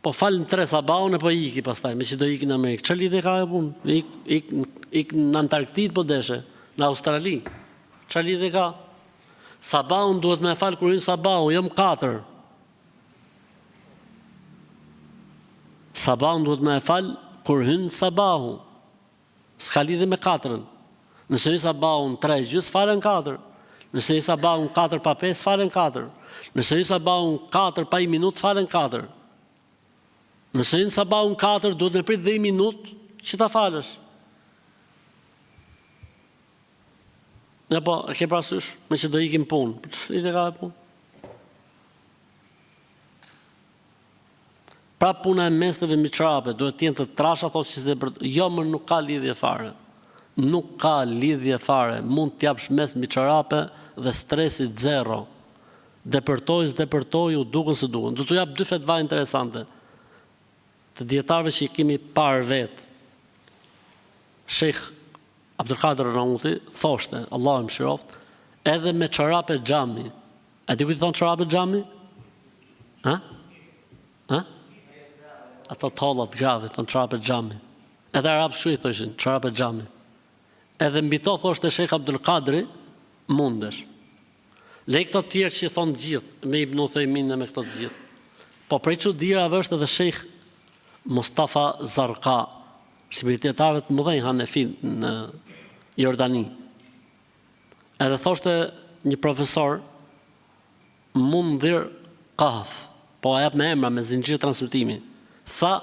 po falem 3 sabahun e po iki pastaj, me që do iki në Amerikë. Çfarë lidhje ka e punë? Ik në Antarktidë po deshe, në Australi. Çfarë lidhje ka? Sabahun duhet me fal kur hyn sabahu, jo më 4. Sabahun duhet me fal kur hyn sabahu. S'ka lidhje me 4-ën. Nëse hyn sabahun 3:30 falen 4. Nëse hyn sabahun 4 pa 5 falen 4. Nëse hyn sabahun 4 pa 1 minutë falen 4. Nëse hyn sabahun 4 duhet me prit 10 minutë që ta falësh. Ja po, e ke parasysh, me që do ikim punë. Ide ka punë. Pra puna e mesneve mbi çorape, duhet të jenë të trasha, thotë që jo më nuk ka lidhje fare. Nuk ka lidhje fare. Mund t'japsh mes mbi çorape dhe stresit zero. Depërtoj, u dukën se dukën. Do t'u jap 2 fetva interesante. Të dietarëve që i kemi parë vetë. Sheikh Abdulkader Ramauti thoshte, Allah më shiroft, edhe me çorape xhami. A di ku i thon çorape xhami? Ha? Ato tollat grave, thon çorape xhami. Edhe arab shu i thoshin, çorape xhami. Edhe mbi to thoshte Sheikh Abdulkadri, mundesh. Lej këto të tjerë që i thonë gjithë, me Ibn Uthejmin dhe me këto të gjithë. Po prej çudirave është edhe Sheikh Mustafa Zarqa, shpirtjetarët të mëdhenj Hanefi në Jordani. Edhe thoshte një profesor, Mundhir Qaf, po a jap me emra, me zinxhir transmetimi. Tha,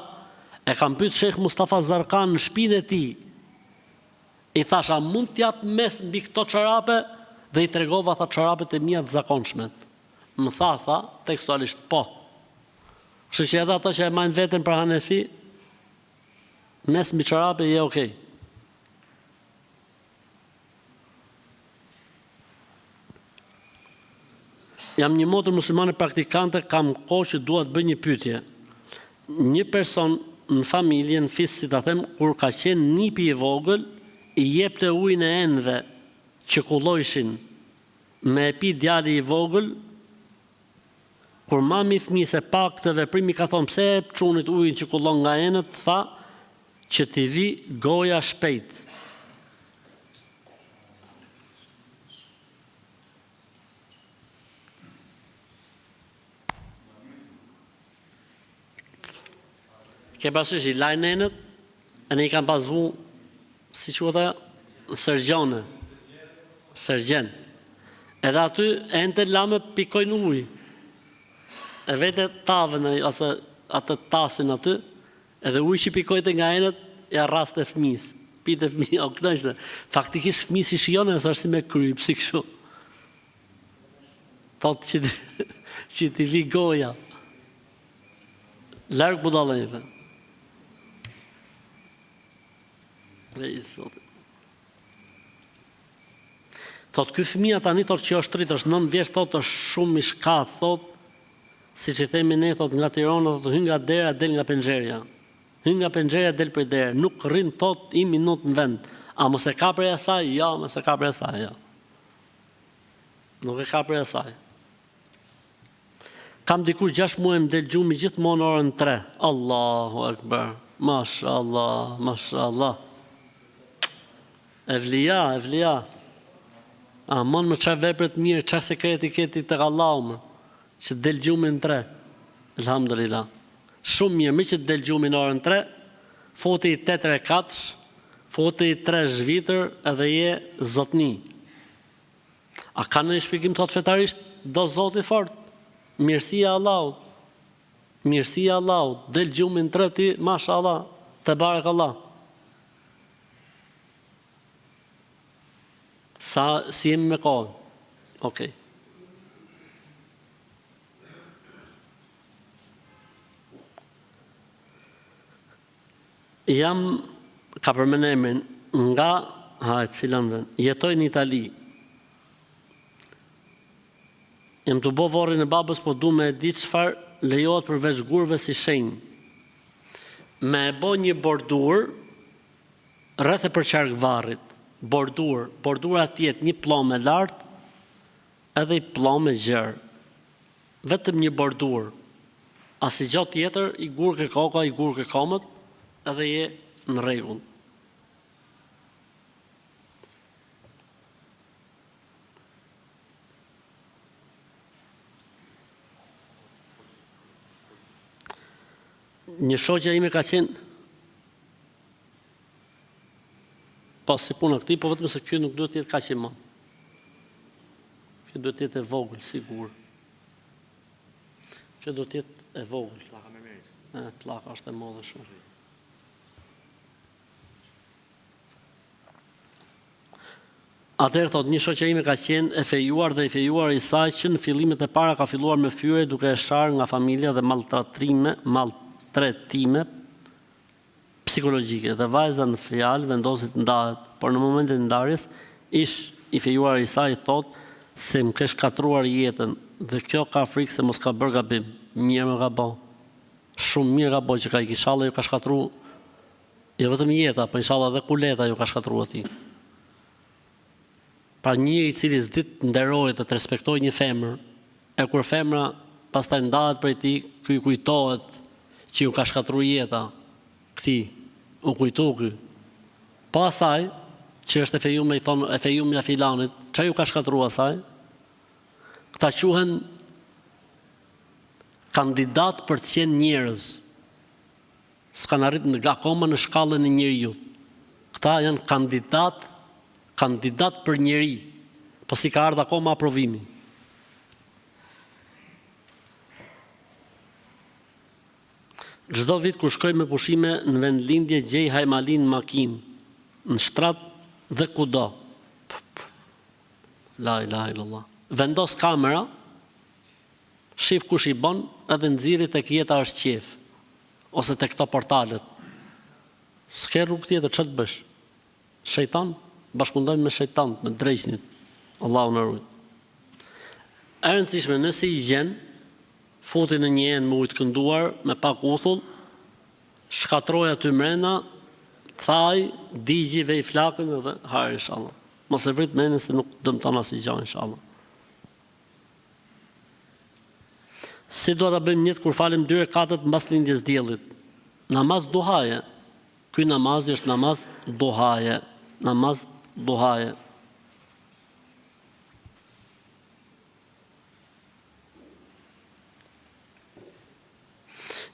e kam pyet Sheikh Mustafa Zarqa në shtëpinë e tij. I thash, a mund t'jap mes mbi këto çorape? Dhe i tregova, tha, çorapet e mia të zakonshmet. Më tha, tekstualisht, po. Kështu që edhe ata që e majnë veten për Hanefi, mes mbi çorape je okay. Jam një motër muslimane praktikante, kam kohë që dua të bëj një pyetje. Një person në familje, në fis, si ta them, kur ka qenë nipi i vogël, i jepte ujin e enëve që kullojshin me e pi djali i vogël, kur mami fëmijës e pa këtë veprim, i ka thonë, pse e çunit ujin që kullon nga enët, tha që t'i vi goja shpejt. Ke pasysh i lajnë enët, e ne i kam pas vu, si që ata, sërgjone. Sërgjen. Edhe aty e në lame pikojnë ujë. E vete tavën, ose atë tasin aty, edhe ujë që pikojte nga enët, e arrast e fëmis. Pite fëmis, o knështe. Faktikisht fëmis i shione, nësë është si me kryp, si kështu. Thotë që ti vi goja. Largë budallën i thënë. Thotë, ky fëmija tani thotë që është rritë, është 9 vjeç, thotë është shumë i shkath, thotë, si që themi ne, thot nga Tirana, thot hyn nga dera, del nga penxherja. Hyn nga penxherja, del për derë. Nuk rrin thot i minut në vend. A mos e ka prej asaj? Ja, mos e ka prej asaj, ja. Nuk e ka prej asaj. Kam dikur 6 muaj më del gjumi gjithmonë orën 3. Allahu Akbar. Mashallah, mashallah. Evlia. A mon më çfarë vepret mirë, çfarë sekreti keti tek Allahu më, që del gjumi në 3. Elhamdulillah. Shumë mirë, më që del gjumi në orën 3, foti 8 rekatsh, foti 3 zhvitër edhe je zotni. A ka në shpjegim thot fetarisht, do zoti fort, mirësia Allahut, mirësia Allahut, del gjumi në 3 ti, mashallah, te barek Allah. Si jemi me kohën? Okej. Jam, ka përmend emrin, nga, filan vend, jetoj në Itali. Jam të bo varrin e babës, po du me e di çfarë lejohet përveç gurëve si shenjë. Me e bo një bordur rreth e përqark varrit. Bordura tjetë një plomë e lartë edhe i plomë e gjerë. Vetëm një bordur. Asi gjatë tjetër, i gurë ke koka, i gurë ke komët, edhe je në rregull. Një shoqja ime ka qenë pas si puna këti, po vetëm se kjo nuk duhet tjetë ka që ma. Kjo duhet tjetë e vogël, sigur. Kjo duhet tjetë e vogël. Plaka me merit. Plaka është e modhe shumë. Atëherë thot, një shoqja ime ka qenë e fejuar dhe i fejuar i saj që në fillimet e para ka filluar me fyre duke e sharë nga familja dhe maltretime psikologjike dhe vajza në fjalë vendosit ndahet, por në momentin e ndarjes ish i fejuar i saj thot se më ke shkatruar jetën dhe kjo ka frikë se mos ka bërë gabim. Mirë më ka bo. Shumë mirë ka bo që ka i kishallah ju ka shkatru jo vetëm jeta, po inshallah dhe kuleta ju ka shkatru ati. Pra njëri i cili s'dit nderohet të respektoj një femër, e kur femra pastaj ndahet prej tij, ky kujtohet që ju ka shkatru jeta këti, u kujtu ky. Pasaj, që është e fejume, i thonë, e fejumja filanit, që ju ka shkatru asaj? Këta quhen kandidat për të qenë njerëz. S'kan arrit nga akoma në shkallën e njeriu. Këta janë kandidat për njeri, po si ka ardhur akoma aprovimi. Çdo vit kur shkoj me pushime në vendlindje gjej hajmalin në makinë, në shtrat dhe kudo. La ilaha illallah. Vendos kamera, shif kush i bon, edhe nxirri tek jeta është qef, ose tek këto portalet. S'ke rrugë tjetër, ç'a të bësh? Shejtan, bashkundojnë me shejtan, me drejqnit. Allahu na ruaj. E rëndësishme, nëse i gjen, futi në një enë me ujë të kënduar, me pak uthull, shkatroj aty mrena, thaj, digji, vej flakën edhe hajë, inshallah. Mos e vrit mendin se nuk dëmton asnjë gjë, inshallah. Si do ta bëjmë njët kur falim 2 rekate mbas lindjes diellit? Namaz duhaje. Ky namaz është namaz duhaje. Namaz duhaje.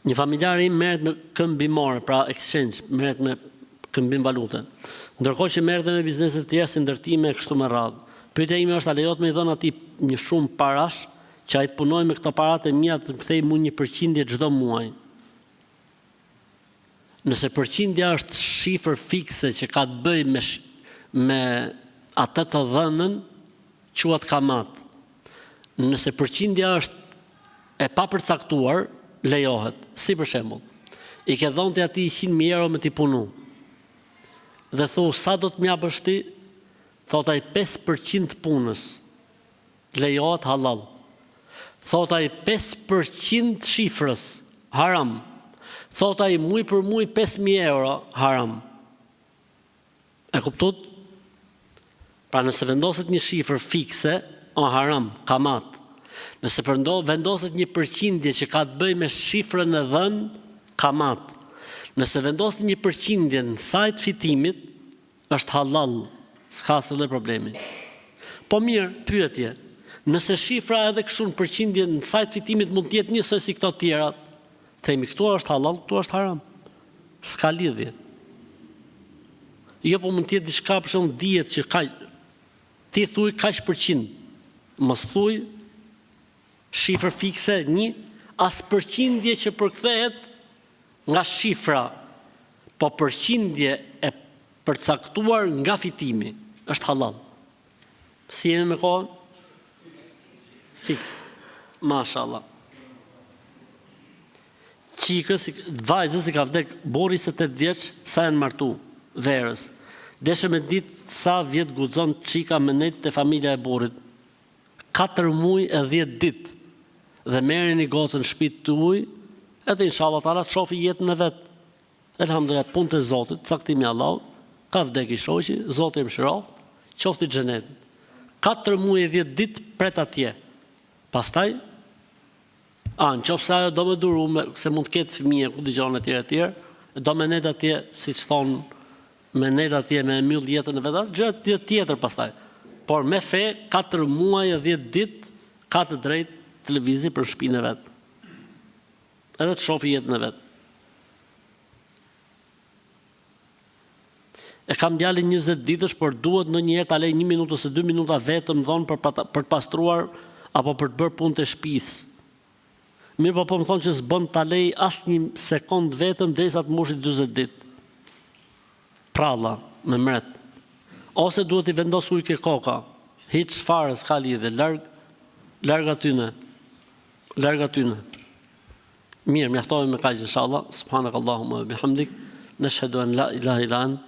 Një familjar im merret me këmbimore, pra exchange, merret me këmbim valute. Ndërkohë që merret me biznese të tjera si ndërtime e kështu me radhë. Pyetja ime është a lejohet me i dhënë atij një shumë parash që ai të punojë me këto paratë e mia të kthej mua 1% çdo muaj. Nëse përqindja është shifër fikse që ka të bëjë me atë të dhënën, quhet kamat. Nëse përqindja është e papërcaktuar, lejohet. Si për shembull, i ke dhënë ti atij 100.000 euro me t'i punu. Dhe thu, sa do të m'japësh ti? Thot ai 5% të punës. Lejohet halal. thot ai 5% shifrës, haram. Thot ai muj për muj 5.000 euro, haram. E kuptot? Pra nëse vendoset një shifër fikse, o haram, kamat. Nëse vendoset një përqindje që ka të bëj me shifrën e dhënë, kamat. Nëse vendoset një përqindje në sajt fitimit, është halal, s'ka asnjë problemi. Po mirë, pyetje. Nëse shifra edhe kështu në përqindje në sajt fitimit mund të jetë njësoj si këto tjerat, themi këtu është halal, këtu është haram. S'ka lidhje. Jo, po mund të jetë diçka për shembull dihet që ka ti thuj kaq përqind. Mos thuj shifër fikse 1, as përqindje që përkthehet nga shifra, po përqindje e përcaktuar nga fitimi, është halal. Si jemi me kohën? Fiks. Mashallah. Qikës, vajzës i ka vdek bori 28 vjeç, sa janë martu, verës. Deshe me ditë sa vjet guxon qika me nejtë të familja e borit. 4 muaj e 10 ditë. Dhe merrin një gocën shtëpitë tuaj, edhe inshallah taala të shofi jetën e vet. Elhamdulillah, punë të Zotit, caktimi i Allahut, ka vdek i shoqi, Zoti më shëroft, qofti në xhenet. 4 muaj e 10 ditë pret atje. Pastaj, nëse ajo do me duru, se mund të ketë fëmijë, ku dëgjon etj, do me net atje, siç thon, me net atje me mbyll jetën e vet, gjë tjetër pastaj. Por me fe, 4 muaj e 10 ditë ka të drejtë të lëvizë për shtëpinë e vet. Edhe të shohë jetën e vet. E kam djalin 20 ditësh, por duhet ndonjëherë ta lej 1 minutë ose 2 minuta vetëm dhon për të pastruar apo për të bërë punë të shtëpisë. Mirë, po më thonë që s'bën ta lej asnjë sekond vetëm derisa të mbushit 40 ditë. Pralla, me mret. Ose duhet i vendos ujë ke koka. Hiç fare s'ka lidhje, larg atyne. Larg atyne. Mirë, mjaftohemi me kaq inshallah. Subhanakallahumma wa bihamdik, nashhadu an la ilaha illa ant,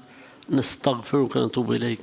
nastaghfiruka wa natubu ilaik.